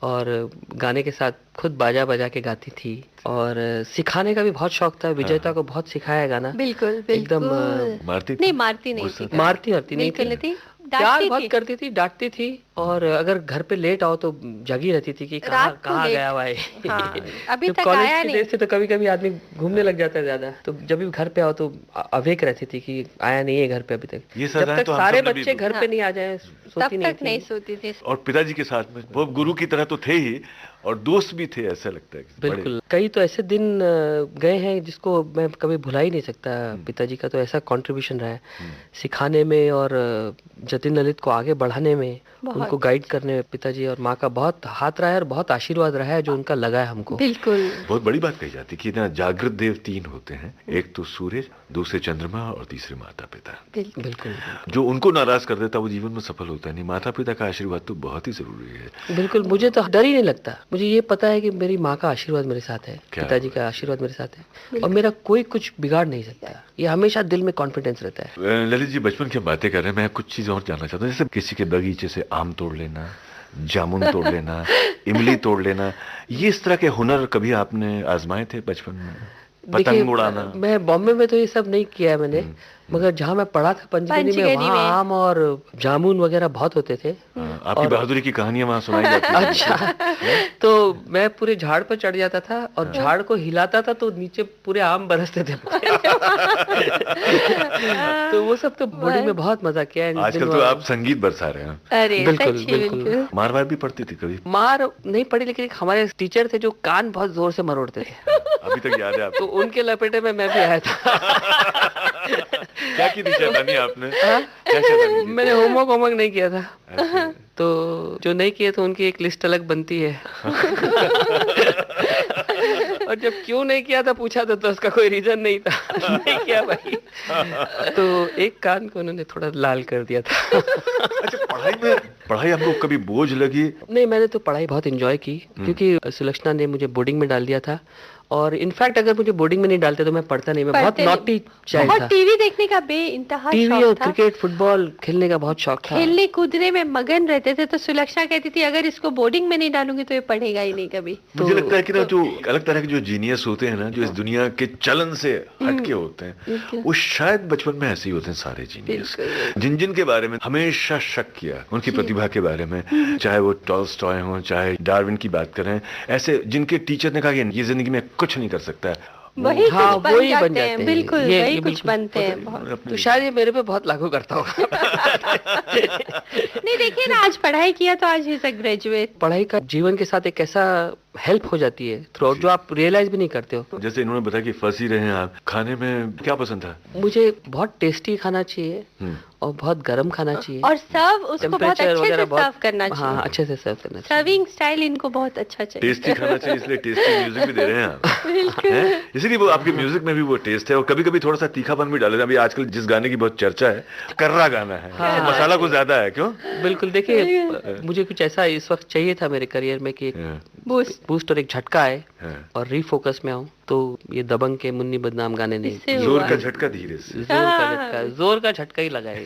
और गाने के साथ खुद बाजा बजा के गाती थी, और सिखाने का भी बहुत शौक था। विजेता को बहुत सिखाया गाना। बिल्कुल एकदम, बिल्कुल। मारती नहीं मारती नहीं गुस्सा थी। मारती नहीं बिल्कुल नहीं थी, थी, प्यार डांटती बहुत थी। करती थी, डांटती थी, और अगर घर पे लेट आओ तो जगी रहती थी कि कहाँ रात को कहाँ लेट। गया हुआ है। हाँ, अभी जब तक कॉलेज आया के नहीं। डेज थे तो कभी कभी आदमी घूमने लग जाता है ज्यादा, तो जब भी घर पे आओ तो अवेक रहती थी कि आया नहीं है घर पे अभी तक। ये जब सजाएं तक तो हम सारे सबने भी- बच्चे घर पे हाँ। नहीं आ जाए तब सोती नहीं तक नहीं थी। सोती थी। और पिताजी के साथ में वो गुरु की तरह तो थे ही, और दोस्त भी थे, ऐसा लगता है कि बड़े- बिल्कुल, कई तो ऐसे दिन गए हैं जिसको मैं कभी भुला ही नहीं सकता। पिताजी का तो ऐसा कंट्रीब्यूशन रहा है सिखाने में, और जतिन ललित को आगे बढ़ाने में, बहुत। उनको गाइड करने में पिताजी और माँ का बहुत हाथ रहा है, और बहुत आशीर्वाद रहा है जो उनका लगा है हमको। बिल्कुल। बहुत बड़ी बात कही जाती है कि ना जागृत देव तीन होते हैं, एक तो सूर्य, दूसरे चंद्रमा और तीसरे माता पिता। बिल्कुल। बिल्कुल जो उनको नाराज कर देता वो जीवन में सफल होता नहीं। माता पिता का आशीर्वाद तो बहुत ही जरूरी है। बिल्कुल, मुझे तो डर ही नहीं लगता। मुझे ये पता है कि मेरी माँ का आशीर्वाद मेरे साथ है, क्या पिताजी का आशीर्वाद मेरे साथ है, और मेरा कोई कुछ बिगाड़ नहीं सकता। ये हमेशा दिल में कॉन्फिडेंस रहता है। ललित जी, बचपन की हम बातें कर रहे हैं, मैं कुछ चीज और जानना चाहता हूँ। जैसे किसी के बगीचे से आम तोड़ लेना, जामुन तोड़ लेना, इमली तोड़ लेना, ये इस तरह के हुनर कभी आपने आजमाए थे बचपन में? देखिए, पतंग उड़ाना? मैं बॉम्बे में तो ये सब नहीं किया है मैंने, मगर जहाँ मैं पढ़ा था पंचगनी में, पंचगनी वहाँ में। आम और जामुन वगैरह बहुत होते थे। हाँ, आपकी बहादुरी की कहानियां वहां सुनाई जाती हैं। अच्छा, तो मैं पूरे झाड़ पर चढ़ जाता था और झाड़ को हिलाता था तो नीचे पूरे आम बरसते थे। तो वो सब तो बॉडी में बहुत मजा किया है इन आजकल दिनों। तो आप संगीत बरसा रहे हैं। अरे बिल्कुल, सच्ची बिल्कुल। बिल्कुल। मार वार भी पड़ती थी कभी? मार नहीं पड़ी, लेकिन एक हमारे टीचर थे जो कान बहुत जोर से मरोड़ते थे, अभी तक याद है तो आपको? उनके लपेटे में मैं भी आया था। क्या की थी शैतानी आपने? क्या शैतानी की? मैंने होमवर्क होमवर्क नहीं किया था, अच्छा। तो जो नहीं किए थे उनकी एक लिस्ट अलग बनती है। और जब क्यों नहीं किया था पूछा तो उसका कोई रीजन नहीं था। नहीं किया भाई। तो एक कान को उन्होंने थोड़ा लाल कर दिया था। अच्छा, पढ़ाई आपको कभी बोझ लगी? नहीं, मैंने तो पढ़ाई बहुत एंजॉय की, क्योंकि सुलक्षणा ने मुझे बोर्डिंग में डाल दिया था। और इनफैक्ट अगर मुझे बोर्डिंग में नहीं डालते तो मैं पढ़ता नहीं, मैं बहुत पढ़ते नहीं। नॉटी चाइल्ड और था। टीवी देखने का बेइंतहा टीवी और शौक था। क्रिकेट फुटबॉल खेलने का बहुत शौक था। खेलने कूदने में मगन रहते थे। तो सुलक्षणा कहती थी अगर इसको बोर्डिंग में नहीं डालूंगी तो ये पढ़ेगा ही नहीं कभी। मुझे लगता है कि ना जो अलग तरह के जो जीनियस होते हैं ना, जो इस दुनिया के चलन से हटके होते हैं, वो शायद बचपन में ऐसे ही होते हैं सारे जीनियस, जिन जिन के बारे में हमेशा शक किया, उनकी प्रतिभा के बारे में, चाहे वो टॉल्स्टॉय हो, चाहे डार्विन की बात करें, ऐसे जिनके टीचर ने कहा कि ये जिंदगी में कुछ नहीं कर सकता है, वही हाँ, कुछ बन वही जाते बन जाते हैं। हैं। बिल्कुल ये वही कुछ बिल्कुल। बनते हैं बहुत। तो शायद ये मेरे पे बहुत लागू करता होगा। नहीं देखिए ना, आज पढ़ाई किया तो आज इज अ ग्रेजुएट। पढ़ाई का जीवन के साथ एक ऐसा हेल्प हो जाती है थ्रू आउट, जो आप रियलाइज भी नहीं करते हो। जैसे इन्होंने बताया कि फंसी रहे हैं आप, खाने में क्या पसंद था? मुझे बहुत टेस्टी खाना चाहिए और बहुत गर्म खाना चाहिए, और सर्व उसको बहुत टेम्परेचर अच्छे वगैरह से सर्व करना हाँ, चाहिए। अच्छे से सर्व करना चाहिए। सर्विंग स्टाइल इनको बहुत अच्छा चाहिए। टेस्टी खाना चाहिए, इसलिए टेस्टी म्यूजिक भी दे रहे हैं आप, हैं? इसीलिए वो आपके म्यूजिक में भी वो टेस्ट है, और कभी कभी थोड़ा सा तीखापन भी डाले। अभी आजकल जिस गाने की बहुत चर्चा है, कर्रा गाना है, हाँ। तो मसाला कुछ ज्यादा है, क्यों? बिल्कुल। देखिए, मुझे कुछ ऐसा इस वक्त चाहिए था मेरे करियर में कि बूस्ट और एक झटका आए और रीफोकस में आऊं। तो ये दबंग के मुन्नी बदनाम गाने नहीं, इससे जोर हुआ। का झटका धीरे से। जोर का झटका ही लगा है।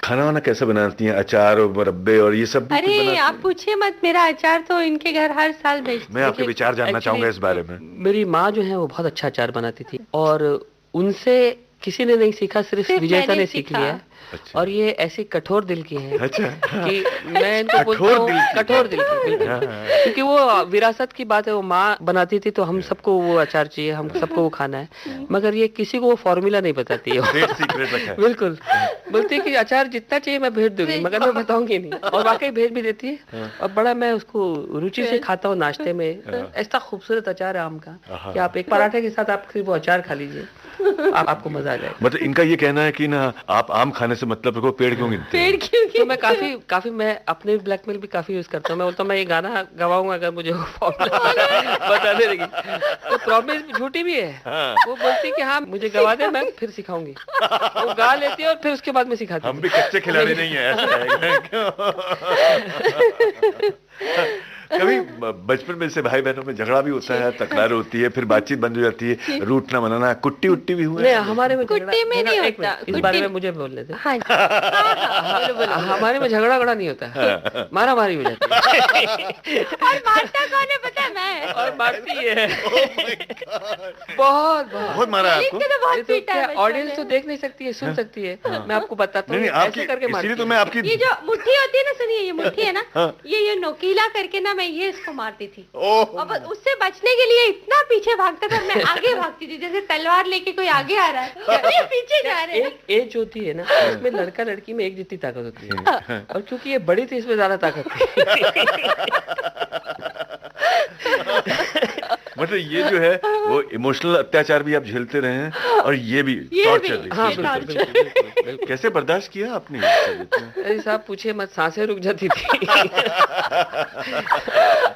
खाना वाना कैसे बनाती हैं? अचार और मुरब्बे और ये सब भी कुछ अरे बनाती हैं? आप पूछिए मत, मेरा अचार तो इनके घर हर साल भेजते। मैं आपके विचार जानना चाहूंगा इस बारे में। मेरी माँ जो है वो बहुत अच्छा अचार बनाती थी, और उनसे किसी ने नहीं सीखा, सिर्फ विजेता मैंने ने सीख सीखा। लिया। अच्छा। और ये ऐसी कठोर दिल की है अच्छा। कि मैं इनको बोलता कठोर हूँ दिल की। कठोर दिल की, बिल्कुल। क्योंकि वो विरासत की बात है, वो माँ बनाती थी तो हम सबको वो अचार चाहिए, हम सबको वो खाना है, मगर ये किसी को वो फॉर्मूला नहीं बताती है। ग्रेट सीक्रेट रखा है। बिल्कुल। बोलती है कि अचार जितना चाहिए मैं भेज दूंगी, मगर मैं बताऊंगी नहीं, और वाकई भेज भी देती है। और बड़ा मैं उसको रुचि से खाता हूँ नाश्ते में। ऐसा खूबसूरत अचार है आम का कि आप एक पराठे के साथ आप सिर्फ वो अचार खा लीजिए, आपको मजा आ जाएगा। मतलब इनका ये कहना है कि ना, आप आम खाने से मतलब रखो, पेड़ क्यों गिनते हैं? पेड़ क्योंकि तो मैं काफी मैं अपने ब्लैकमेल भी काफी यूज करता हूँ। मैं बोलता हूँ मैं ये गाना गवाऊंगा अगर मुझे वो फॉर्मूला बता दे देगी। तो प्रॉमिस झूठी भी है। वो बोलती है कि हाँ मुझे गवा दे, मैं फिर सिखाऊंगी। वो गा लेती है और फिर उसके बाद में सिखाती हम भी कच्चे खिलाड़ी नहीं है, ऐसा है क्यों? कभी बचपन में से भाई बहनों में झगड़ा भी होता है, तकरार होती है, फिर बातचीत बंद हो जाती है, रूठना मनाना, कुट्टी उट्टी भी हुआ नहीं, है? हमारे में कुट्टी में नहीं एक होता। मिनट, इस बारे में मुझे बोलने दे। हाँ हमारे में झगड़ा वगड़ा नहीं होता है, मारा मारी हो जाती है। और मारता कौन है पता है? मैं। और मारती है। बहुत बहुत मारा है आपको? ललित को तो बहुत पीटा है बचपन ऑडियंस में। तो देख नहीं सकती है, सुन सकती है। मैं आपको बताता नहीं हूँ, नहीं, ऐसे करके आपकी मारती इसीलिए तो है। मैं आपकी ये जो मुट्ठी होती है ना, सुनिए, ये मुट्ठी है ना, ये नोकीला करके ना मैं ये इसको मारती थी। ओह, और बस उससे बचने के लिए इतना पीछे भागता था, मैं आगे भागती थी, जैसे तलवार लेके कोई आगे आ रहा है तो ये पीछे जा रहे हैं। एक एज होती है ना, इसमें लड़का लड़की में एक जितनी ताकत होती है, और क्योंकि ये बड़ी थी इसमें ज्यादा ताकत थी। मतलब ये जो है वो इमोशनल अत्याचार भी आप झेलते रहे हैं, और ये भी टॉर्चर भी। हाँ, बिल्कुल, बिल्कुल, बिल्कुल, बिल्कुल। कैसे बर्दाश्त किया आपने ये सब इतना? अरे साहब पूछे मत, सांसें रुक जाती थी।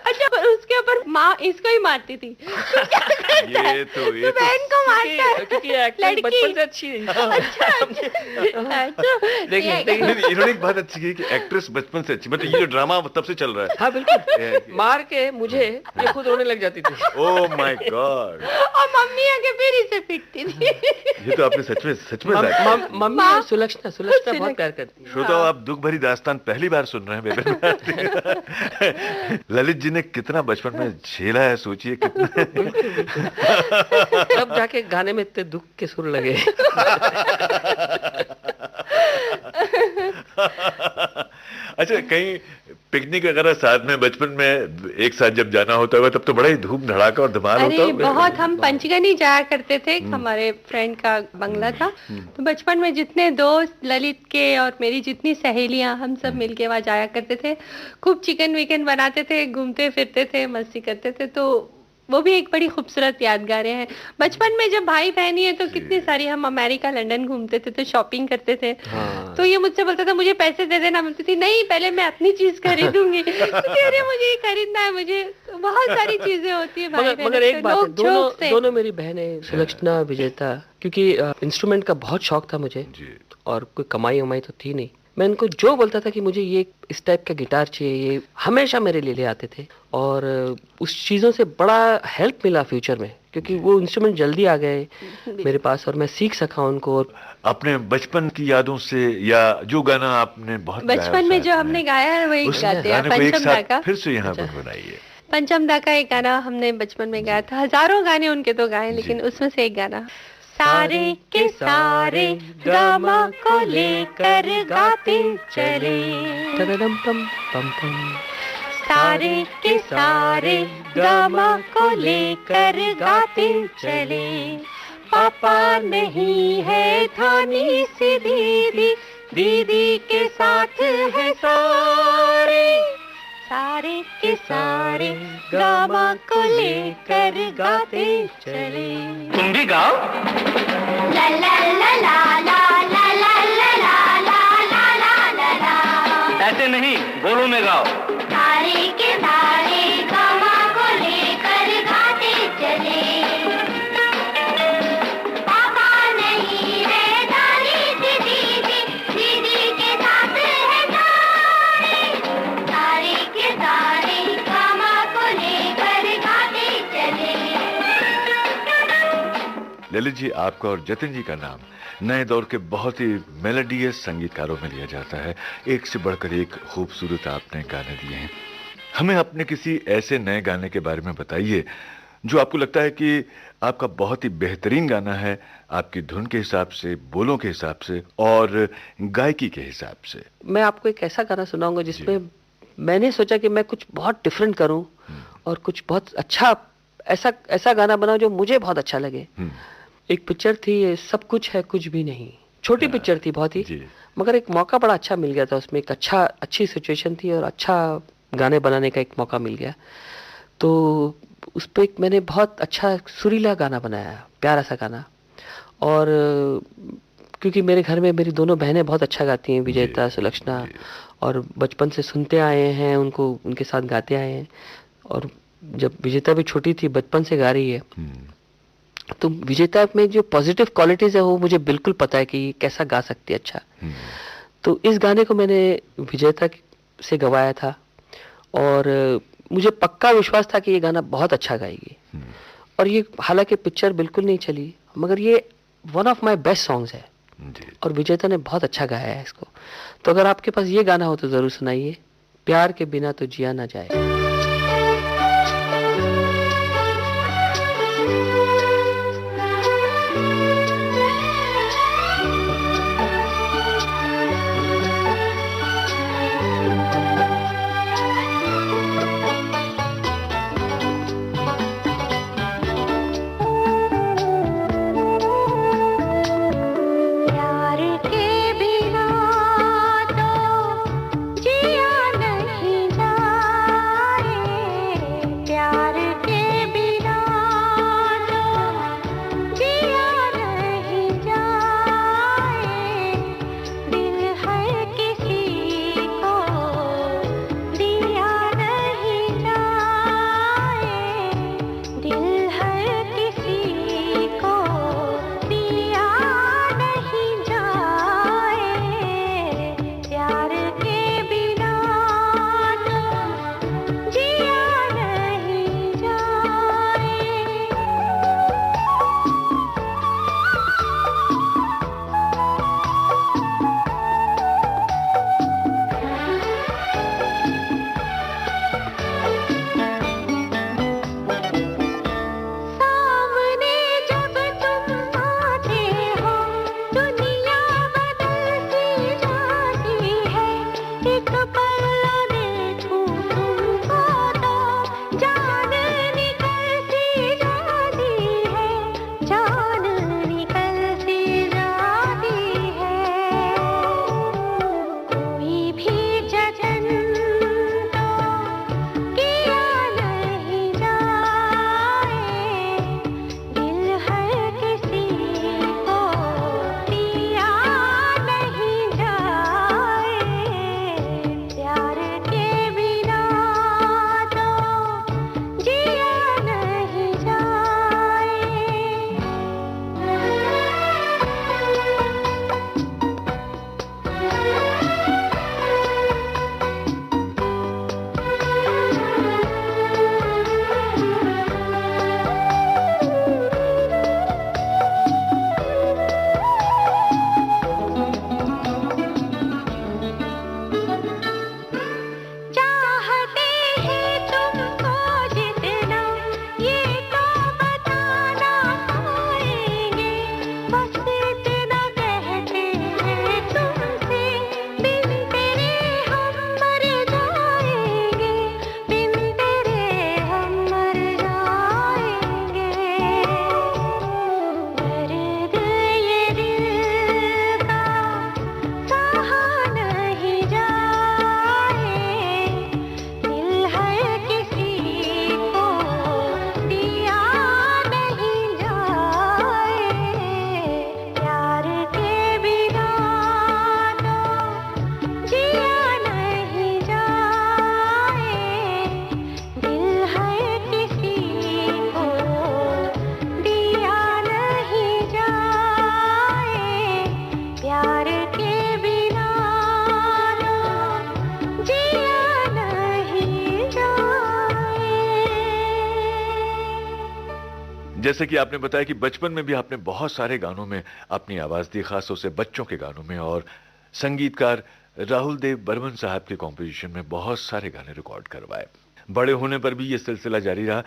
अच्छा, पर उसके ऊपर माँ इसको ही मारती थी। ये तो बहन को मारता है। क्योंकि एक्टिंग लड़की। बचपन से अच्छी है। देखिए नहीं, नहीं, इन्होंने एक बात अच्छी की कि एक्ट्रेस बचपन से अच्छी, मतलब ये जो ड्रामा तब से चल रहा है। हाँ बिल्कुल, मार के मुझे ये खुद रोने लग जाती थी। ओह माय गॉड, और मम्मी आके फिर इसे पीटती थी। ये तो आपने सच में मम्मी और सुलक्षणा बहुत प्यार करती है। श्रोताओ, आप दुख भरी दास्तान पहली बार सुन रहे हैं बेबे भारती। ललित जी ने कितना बचपन में झेला है, सोचिए कितना। तब जाके गाने में इतने दुख के सुर लगे। अच्छा, कहीं पिकनिक वगैरह साथ में बचपन में एक साथ जब जाना होता होगा, तब तो बड़ा ही धूम धड़ाका और धमाल होता अरे होगा। बहुत, हम पंचगनी जाया करते थे, हमारे फ्रेंड का बंगला था। तो बचपन में जितने दोस्त, ललित के और मेरी जितनी सहेलियां, हम सब मिलके वहाँ जाया करते थे। खूब चिकन विकन बनाते थे, घूमते फिरते थे, मस्ती करते थे। तो वो भी एक बड़ी खूबसूरत यादगारें हैं। बचपन में जब भाई बहन ही है तो कितनी सारी, हम अमेरिका लंदन घूमते थे तो शॉपिंग करते थे। हाँ। तो ये मुझसे बोलता था मुझे पैसे दे देना, बोलती थी नहीं पहले मैं अपनी चीज खरीदूंगी। तो अरे मुझे ये खरीदना है, मुझे बहुत सारी चीजें होती है भाई मगर बहनों एक से, बात है, नोक दोनों झोंक से। दोनों मेरी बहनें सुलक्षणा विजेता, क्योंकि इंस्ट्रूमेंट का बहुत शौक था मुझे जी और कोई कमाई वमाई तो थी नहीं। मैं इनको जो बोलता था कि मुझे ये इस टाइप का गिटार चाहिए, ये हमेशा मेरे लिए ले आते थे। और उस चीज़ों से बड़ा हेल्प मिला फ्यूचर में, क्योंकि वो इंस्ट्रूमेंट जल्दी आ गए मेरे पास और मैं सीख सका उनको। और अपने बचपन की यादों से, या जो गाना आपने बहुत गाया बचपन में साथ जो हमने गाया है वही उस गाते हैं, गाने को एक पंचम दा साथ का। फिर से यहाँ अच्छा। गुनगुनाइए। पंचम दा का एक गाना हमने बचपन में गाया था, हजारों गाने उनके तो गाए, लेकिन उसमें से एक गाना, सारे के सारे गामा को लेकर गाते चले, टरडम पम पम पम। सारे के सारे गामा को लेकर गाते चले, पापा नहीं है धानी सी दीदी, दीदी के साथ है सारे, सारे के सारे गामा को लेकर गाते चले। तुम भी गाओ। ला ला ला ला ला ला ला ला ला ला ला ला ला। ऐसे नहीं, बोलो में गाओ। सारे के सारे गामा को लेकर गाते चले, पापा नहीं है दानी सी दीदी, दीदी के साथ है सारे, सारे के सारे गामा को लेकर गाते चले। ललित जी, आपका और जतिन जी का नाम नए दौर के बहुत ही मेलोडियस संगीतकारों में लिया जाता है। एक से बढ़कर एक खूबसूरत आपने गाने दिए हैं। हमें अपने किसी ऐसे नए गाने के बारे में बताइए जो आपको लगता है कि आपका बहुत ही बेहतरीन गाना है, आपकी धुन के हिसाब से, बोलों के हिसाब से और गायकी के हिसाब से। मैं आपको एक ऐसा गाना सुनाऊंगा जिसमें मैंने सोचा कि मैं कुछ बहुत डिफरेंट करूं और कुछ बहुत अच्छा ऐसा ऐसा गाना बनाऊं जो मुझे बहुत अच्छा लगे। एक पिक्चर थी, सब कुछ है कुछ भी नहीं, छोटी पिक्चर थी बहुत ही, जी। मगर एक मौका बड़ा अच्छा मिल गया था उसमें। एक अच्छी सिचुएशन थी और अच्छा गाने बनाने का एक मौका मिल गया। तो उस पर मैंने बहुत अच्छा सुरीला गाना बनाया, प्यारा सा गाना। और क्योंकि मेरे घर में मेरी दोनों बहनें बहुत अच्छा गाती हैं, विजेता, सुलक्षणा, और बचपन से सुनते आए हैं उनको, उनके साथ गाते आए हैं। और जब विजेता भी छोटी थी बचपन से गा रही है, तो विजेता में जो पॉजिटिव क्वालिटीज है वो मुझे बिल्कुल पता है कि कैसा गा सकती है अच्छा। तो इस गाने को मैंने विजेता से गवाया था और मुझे पक्का विश्वास था कि ये गाना बहुत अच्छा गाएगी। और ये हालांकि पिक्चर बिल्कुल नहीं चली, मगर ये one of my best songs है और विजेता ने बहुत अच्छा गाया है इसको। तो अगर आपके पास ये गाना हो तो जरूर सुनाइए, प्यार के बिना तो जिया ना जाए। प्यार के बिना तो जिया नहीं जाए, जैसे कि आपने बताया कि बचपन में भी आपने बहुत सारे गानों में अपनी आवाज दी, खासतौर से बच्चों के गानों में, और संगीतकार राहुल देव बर्मन साहब के कॉम्पोजिशन में बहुत सारे गाने रिकॉर्ड करवाए। बड़े होने पर भी ये सिलसिला जारी रहा।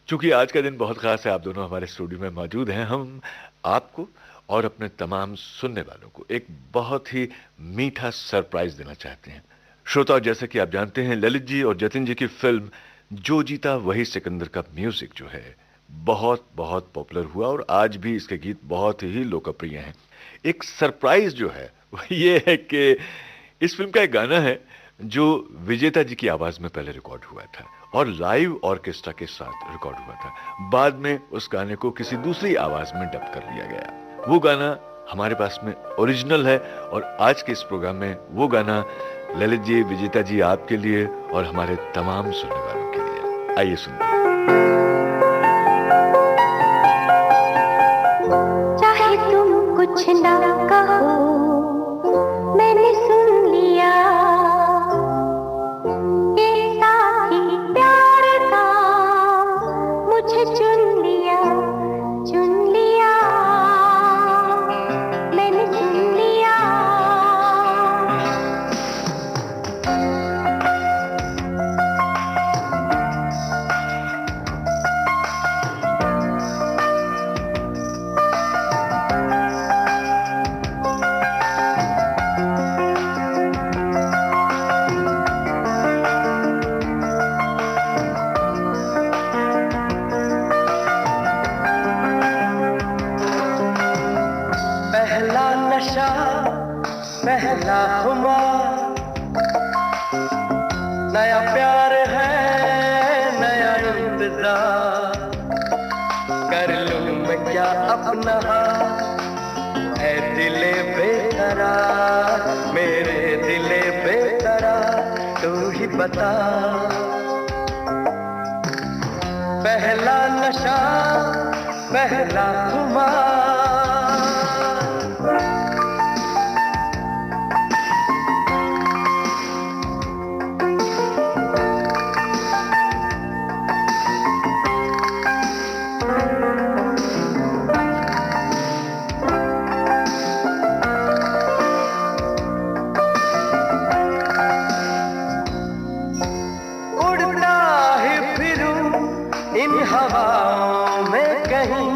चूंकि आज का दिन बहुत खास है, आप दोनों हमारे स्टूडियो में मौजूद हैं, हम आपको और अपने तमाम सुनने वालों को एक बहुत ही मीठा सरप्राइज देना चाहते हैं। श्रोता, जैसे कि आप जानते हैं, ललित जी और जतिन जी की फिल्म जो जीता वही सिकंदर का म्यूजिक जो है बहुत बहुत पॉपुलर हुआ और आज भी इसके गीत बहुत ही लोकप्रिय हैं। एक सरप्राइज जो है वो ये है कि इस फिल्म का एक गाना है जो विजेता जी की आवाज में पहले रिकॉर्ड हुआ था और लाइव ऑर्केस्ट्रा के साथ रिकॉर्ड हुआ था। बाद में उस गाने को किसी दूसरी आवाज में डब कर लिया गया। वो गाना हमारे पास में ओरिजिनल है और आज के इस प्रोग्राम में वो गाना ललित जी, विजेता जी, आपके लिए और हमारे तमाम सुनने वालों के लिए। आइए सुनते हैं। चाहे तुम कुछ ना कहो, मैंने सुन लिया ये साथी प्यार का, मुझे चुन लिया, चुन लिया, मैंने सुन लिया। पहला नशा, पहला खुमार, नया प्यार है, नया इंतजार, कर लूं मैं क्या अपना है दिले बेकरार, मेरे दिले बेकरार, तू ही बता। पहला नशा, पहला खुमार, उड़ता ही फिरूं इन हवाओं में कहीं,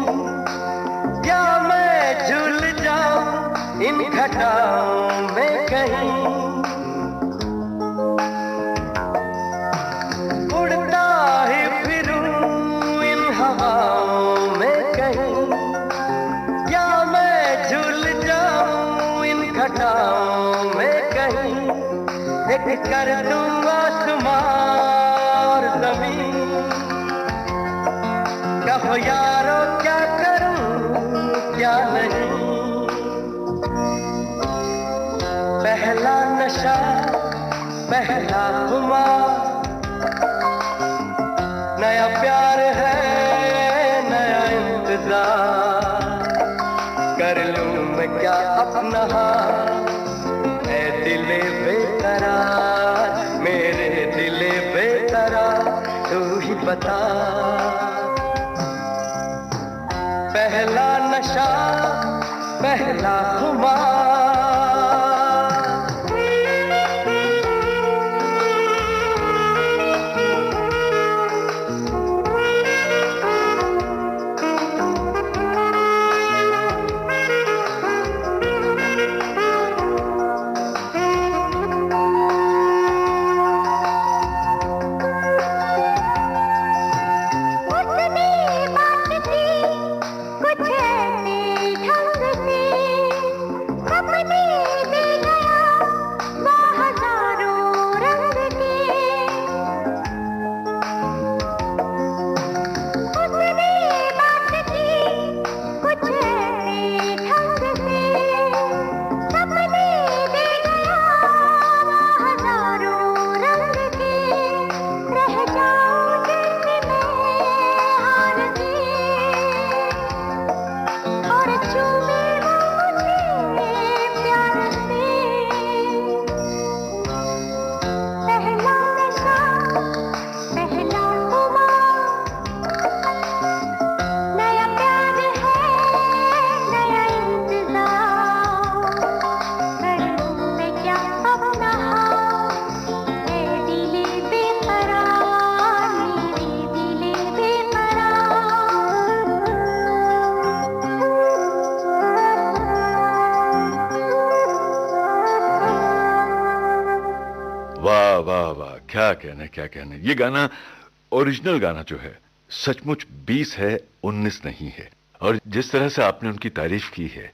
या मैं झूल जाऊं इन घटाओं में कहीं। उड़ता ही फिरूं इन हवाओं में कहीं, या मैं झूल जाऊं इन घटाओं में कहीं। एक कर दूं आसमां और जमीन, कहो यारो क्या करूं क्या नहीं। पहला नशा, पहला खुमार, नया प्यार है, नया इंतजार, कर लूं मैं क्या अपना है दिले बेकरार, मेरे दिले बेकरार, तू ही बता। पहला नशा, पहला खुमार। उसने बात की कुछ ऐसे ढंग से, वाह वाह, क्या कहने क्या कहने। ये गाना, ओरिजिनल गाना जो है, सचमुच 20 है, 19 नहीं है। और जिस तरह से आपने उनकी तारीफ की है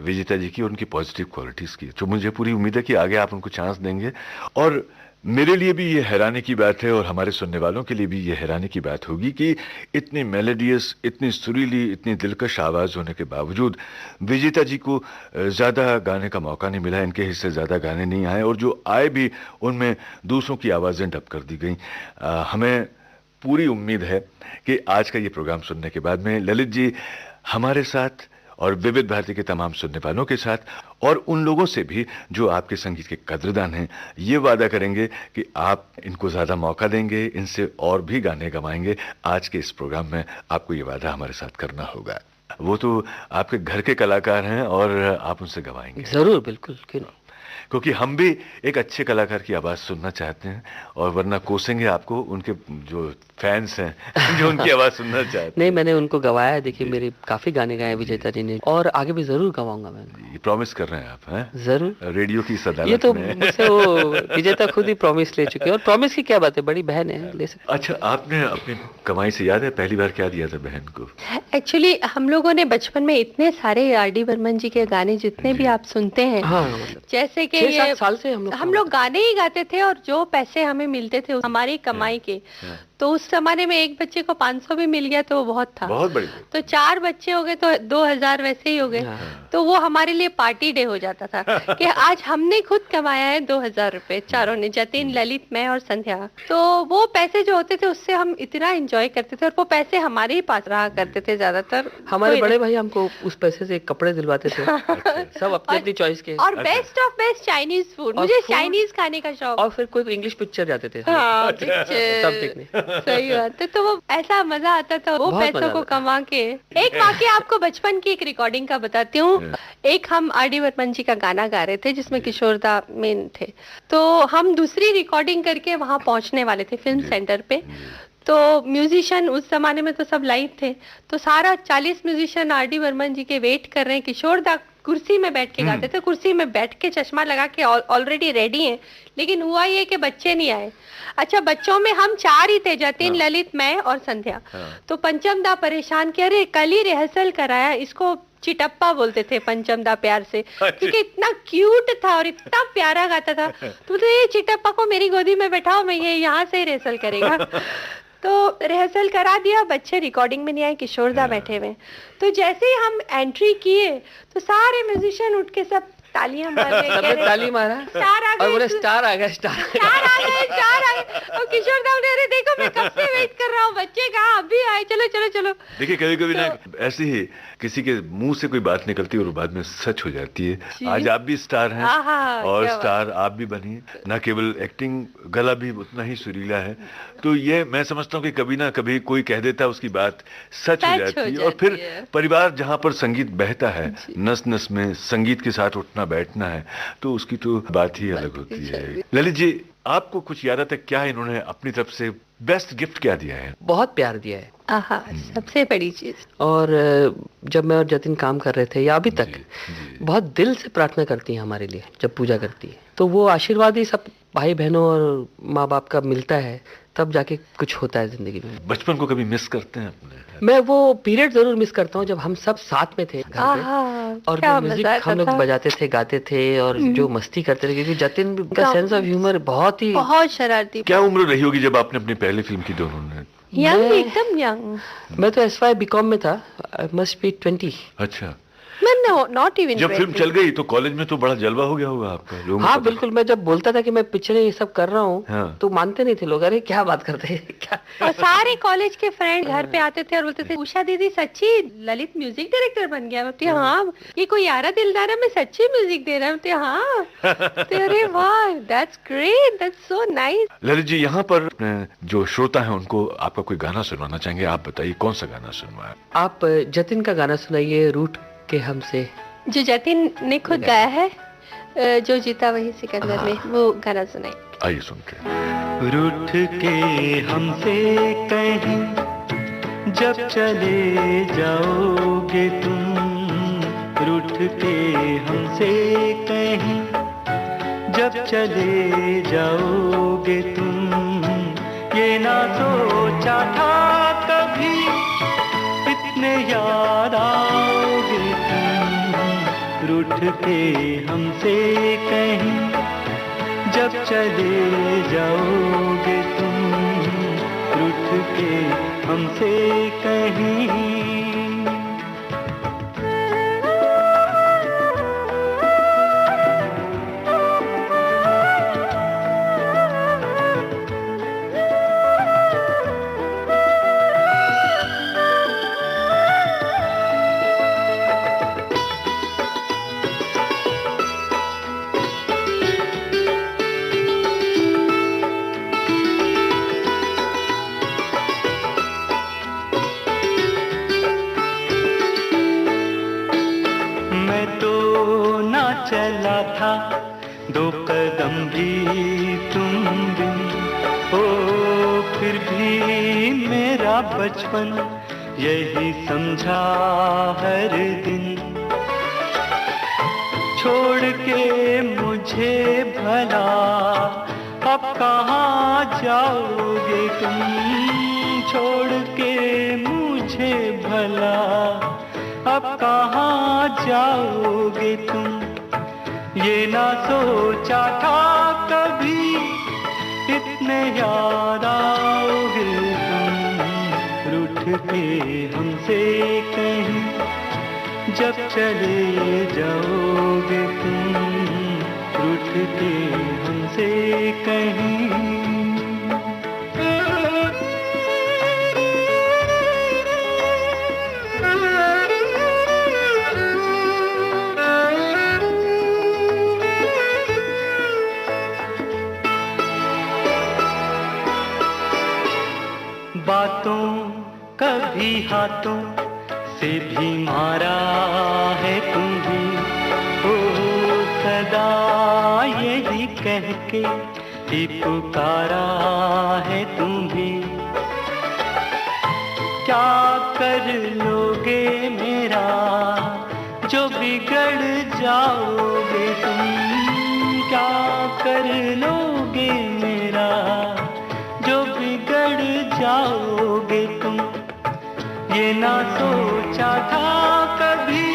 विजेता जी की, उनकी पॉजिटिव क्वालिटीज की, तो मुझे पूरी उम्मीद है कि आगे आप उनको चांस देंगे। और मेरे लिए भी ये हैरानी की बात है, और हमारे सुनने वालों के लिए भी ये हैरानी की बात होगी कि इतनी मेलोडियस, इतनी सुरीली, इतनी दिलकश आवाज़ होने के बावजूद विजेता जी को ज़्यादा गाने का मौका नहीं मिला, इनके हिस्से ज़्यादा गाने नहीं आए, और जो आए भी उनमें दूसरों की आवाज़ें डब कर दी गई। हमें पूरी उम्मीद है कि आज का ये प्रोग्राम सुनने के बाद में ललित जी हमारे साथ और विविध भारती के तमाम सुनने वालों के साथ, और उन लोगों से भी जो आपके संगीत के कद्रदान हैं, ये वादा करेंगे कि आप इनको ज़्यादा मौका देंगे, इनसे और भी गाने गवाएंगे। आज के इस प्रोग्राम में आपको ये वादा हमारे साथ करना होगा। वो तो आपके घर के कलाकार हैं और आप उनसे गवाएंगे। जरूर, बिल्कुल, क्यों नहीं। क्योंकि हम भी एक अच्छे कलाकार की आवाज़ सुनना चाहते हैं, और वरना कोसेंगे आपको उनके जो फैंस हैं जो उनकी आवाज़ सुनना चाहते हैं। नहीं, मैंने उनको गवाया है, देखिए मेरे काफी गाने गाए विजेता जी ने, और आगे भी जरूर गवाऊंगा मैं। ये प्रॉमिस कर रहे हैं आप, हैं? जरूर। रेडियो की ये सदालत तो में। मुझसे वो विजेता खुद ही प्रॉमिस ले चुके हैं, और प्रॉमिस की क्या बात है, बड़ी बहन है, ले सकते। अच्छा, आपने अपनी कमाई से याद है पहली बार क्या दिया था बहन को? एक्चुअली हम लोगों ने बचपन में इतने सारे आर डी बर्मन जी के गाने जितने भी आप सुनते हैं, हाँ, मतलब जैसे कि 6-7 साल से हम लोग गाने ही गाते थे, और जो पैसे हमें मिलते थे हमारी कमाई के, तो उस जमाने में एक बच्चे को 500 भी मिल गया तो वो बहुत था। बहुत बड़ी। तो 4 बच्चे हो गए तो 2000 वैसे ही हो गए। तो वो हमारे लिए पार्टी डे हो जाता था कि आज हमने खुद कमाया है 2000 रुपए, चारों ने, जतिन, ललित, मैं और संध्या। तो वो पैसे जो होते थे उससे हम इतना एंजॉय करते थे, और वो पैसे हमारे ही पास रहा करते थे ज्यादातर। हमारे बड़े भाई हमको उस पैसे से कपड़े दिलवाते थे, सब अपनी अपनी चॉइस के। और best of best Chinese food, मुझे चाइनीज खाने का शौक। और फिर कोई इंग्लिश पिक्चर जाते थे हाँ, सब देखने। सही बात है। तो वो ऐसा मजा आता था वो बहुत पैसों मजा को आता। कमा के। एक वाकया आपको बचपन की एक रिकॉर्डिंग का बताती हूँ। एक हम आर डी बर्मन जी का गाना गा रहे थे जिसमें किशोरदा मेन थे, तो हम दूसरी रिकॉर्डिंग करके वहां पहुंचने वाले थे फिल्म सेंटर पे। तो म्यूजिशियन उस जमाने में तो सब लाइव थे, तो सारा 40 म्यूजिशियन आर डी बर्मन जी के वेट कर रहे हैं। किशोरदा कुर्सी में बैठ के गाते थे, कुर्सी में बैठ के चश्मा लगा के ऑलरेडी रेडी हैं, लेकिन हुआ ये कि बच्चे नहीं आए। अच्छा, बच्चों में हम 4 ही थे, जतिन, ललित, मैं और संध्या। तो पंचम दा परेशान कि अरे कल ही रिहर्सल कराया, इसको चिटप्पा बोलते थे पंचम दा प्यार से, क्योंकि इतना क्यूट था और इतना प्यारा गाता था। तो बोलते ये चिटप्पा को मेरी गोदी में बैठाओ, मैं ये यहाँ से रिहर्सल करेगा। तो रिहर्सल करा दिया, बच्चे रिकॉर्डिंग में नहीं आए, किशोरदा बैठे हुए। तो जैसे ही हम एंट्री किए तो सारे म्यूजिशियन उठ के सब तालियां मार रहे, सबने ताली मारा, स्टार आ और बोले गए, स्टार आ गया, स्टार स्टार आ गए, स्टार आ गए। और किशोरदा बोले अरे देखो मैं कब से वेट कर रहा हूँ, बच्चे कहाँ, अभी आए, चलो चलो चलो। देखिए, कभी कभी ना ऐसे ही किसी के मुंह से कोई बात निकलती है और बाद में सच हो जाती है। आज आप भी स्टार हैं, और स्टार आप भी बनी, ना केवल एक्टिंग, गला भी उतना ही सुरीला है। तो ये मैं समझता हूँ कि कभी ना कभी कोई कह देता है, उसकी बात सच हो जाती है। और फिर परिवार जहाँ पर संगीत बहता है, नस नस में संगीत के साथ उठना बैठना है, तो उसकी तो बात ही अलग होती है। ललित जी, आपको कुछ याद आता है क्या इन्होंने अपनी तरफ से बेस्ट गिफ्ट क्या दिया है? बहुत प्यार दिया है। आहा, सबसे बड़ी चीज। और जब मैं और जतिन काम कर रहे थे या अभी तक, बहुत दिल से प्रार्थना करती है हमारे लिए जब पूजा करती है, तो वो आशीर्वाद ही सब भाई बहनों और माँ बाप का मिलता है, तब जाके कुछ होता है जिंदगी में। बचपन को कभी मिस करते हैं अपने? मैं वो पीरियड जरूर मिस करता हूँ जब हम सब साथ में थे घर पे, और जो म्यूजिक हम लोग बजाते थे, गाते थे, और जो मस्ती करते थे, क्योंकि जतिन का सेंस ऑफ ह्यूमर बहुत शरारती। क्या उम्र रही होगी जब आपने अपनी पहली फिल्म की दोनों ने? यंग, एकदम यंग। मैं तो SY BCom में था, मस्ट बी 20। अच्छा, मैं नॉट इवन। जब फिल्म चल गई तो कॉलेज में तो बड़ा जलवा हो गया होगा आपका, लोगों को हाँ पता- बिल्कुल, मैं जब बोलता था कि मैं पिक्चरें ये सब कर रहा हूँ, हाँ। तो मानते नहीं थे लोग, अरे क्या बात करते हैं क्या। और सारे कॉलेज के फ्रेंड घर पे आते थे और बोलते थे उषा दीदी सच्ची ललित म्यूजिक डायरेक्टर बन गया। बोलती हाँ, ये कोई यारा दिलदारा में सच्ची म्यूजिक दे रहा है। बोलती हाँ। तो अरे वाह, that's great, that's so nice. Lalit ji, यहाँ पर जो श्रोता है उनको आपका कोई गाना सुनवाना चाहेंगे, आप बताइए कौन सा गाना सुनवाए? आप जतिन का गाना सुनाइए, रूठ के हमसे, जो जतिन ने खुद गाया है, जो जीता वही सिकंदर में, वो गाना सुनाई। आइए सुनते। रूठ के हमसे कहीं जब चले जाओगे तुम, रूठ के हमसे कहीं जब चले जाओगे तुम, ये ना सोचा था कभी इतने याद आओगे तुम, रूठ के हमसे कहीं जब चले जाओगे तुम, रूठ के हमसे कहीं। चला था 2 कदम भी तुम बिन, ओ फिर भी मेरा बचपन यही समझा हर दिन। छोड़ के मुझे भला अब कहाँ जाओगे तुम, छोड़ के मुझे भला अब कहाँ जाओगे तुम, ये ना सोचा था कभी इतने याद आओगे तुम, रूठ के हमसे कहीं जब चले जाओगे तुम, रूठ के हमसे कहीं। बातों कभी हाथों से भी मारा है तुम्हें, ओ सदा यही कह के ही पुकारा है तुम्हें। क्या कर लोगे मेरा जो बिगड़ जाओगे तुम, क्या कर लोगे मेरा जो बिगड़ जाओगे तुम, ये ना सोचा था कभी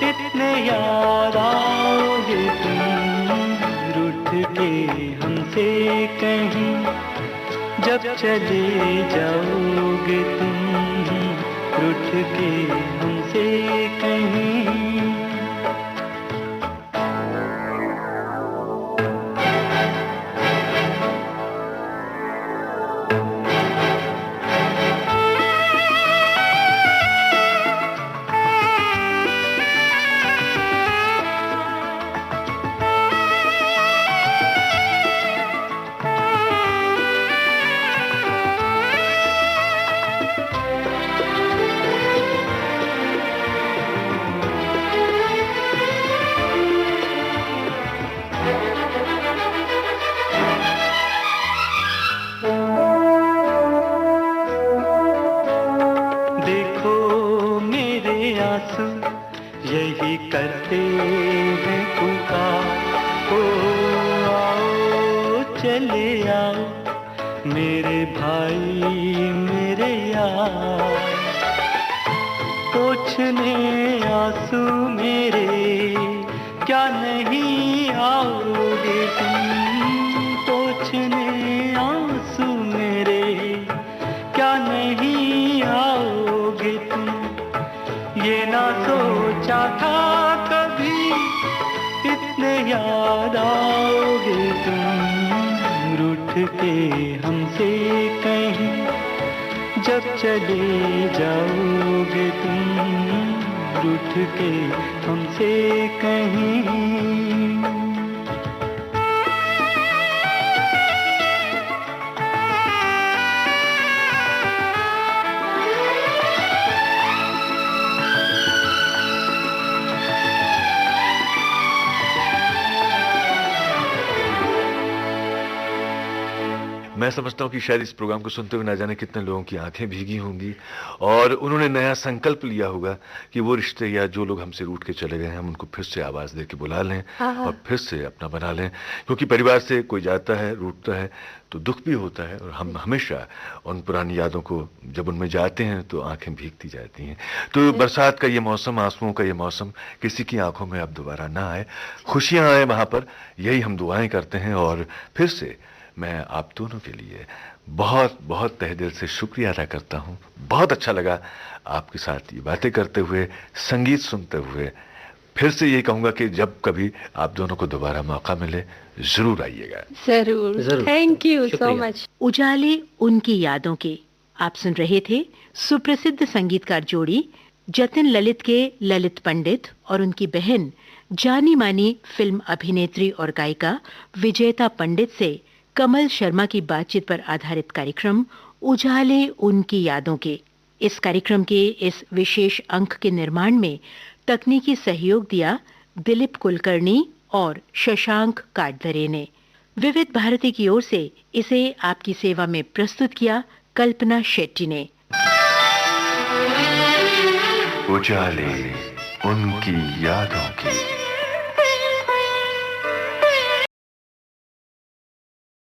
इतने याद आओगे तुम, रूठ के हमसे कहीं जब चले जाओगे तुम, रूठ के हमसे कहीं। यही करते हैं पुकार, ओ आओ चले आओ मेरे भाई मेरे यार, पोंछने आंसू मेरे क्या नहीं आओगे तुम, पोंछने आंसू मेरे क्या नहीं आओगे तुम, ये ना सोचा था कभी इतने याद आओगे तुम, रूठ के हमसे कहीं जब चले जाओगे तुम, रूठ के हमसे कहीं। मैं समझता हूँ कि शायद इस प्रोग्राम को सुनते हुए ना जाने कितने लोगों की आंखें भीगी होंगी और उन्होंने नया संकल्प लिया होगा कि वो रिश्ते या जो लोग हमसे रूठ के चले गए हैं हम उनको फिर से आवाज़ दे के बुला लें और फिर से अपना बना लें, क्योंकि परिवार से कोई जाता है, रूठता है तो दुख भी होता है और हम हमेशा उन पुरानी यादों को जब उनमें जाते हैं तो आंखें भीगती जाती हैं। तो बरसात का ये मौसम, आंसुओं का ये मौसम किसी की आंखों में अब दोबारा ना आए, खुशियां आए वहां पर, यही हम दुआएं करते हैं। और फिर से मैं आप दोनों के लिए बहुत बहुत तहे दिल से शुक्रिया अदा करता हूं। बहुत अच्छा लगा आपके साथ ये बातें करते हुए, संगीत सुनते हुए। फिर से ये कहूंगा कि जब कभी आप दोनों को दोबारा मौका मिले जरूर आइएगा। जरूर। थैंक यू सो शुक्रिया। मच। उजाले उनकी यादों के आप सुन रहे थे सुप्रसिद्ध संगीतकार जोड़ी जतिन ललित के ललित पंडित और उनकी बहन जानी मानी फिल्म अभिनेत्री और गायिका विजेता पंडित से कमल शर्मा की बातचीत पर आधारित कार्यक्रम उजाले उनकी यादों के। इस कार्यक्रम के इस विशेष अंक के निर्माण में तकनीकी सहयोग दिया दिलीप कुलकर्णी और शशांक काटदरे ने। विविध भारती की ओर से इसे आपकी सेवा में प्रस्तुत किया कल्पना शेट्टी ने। उजाले उनकी यादों की।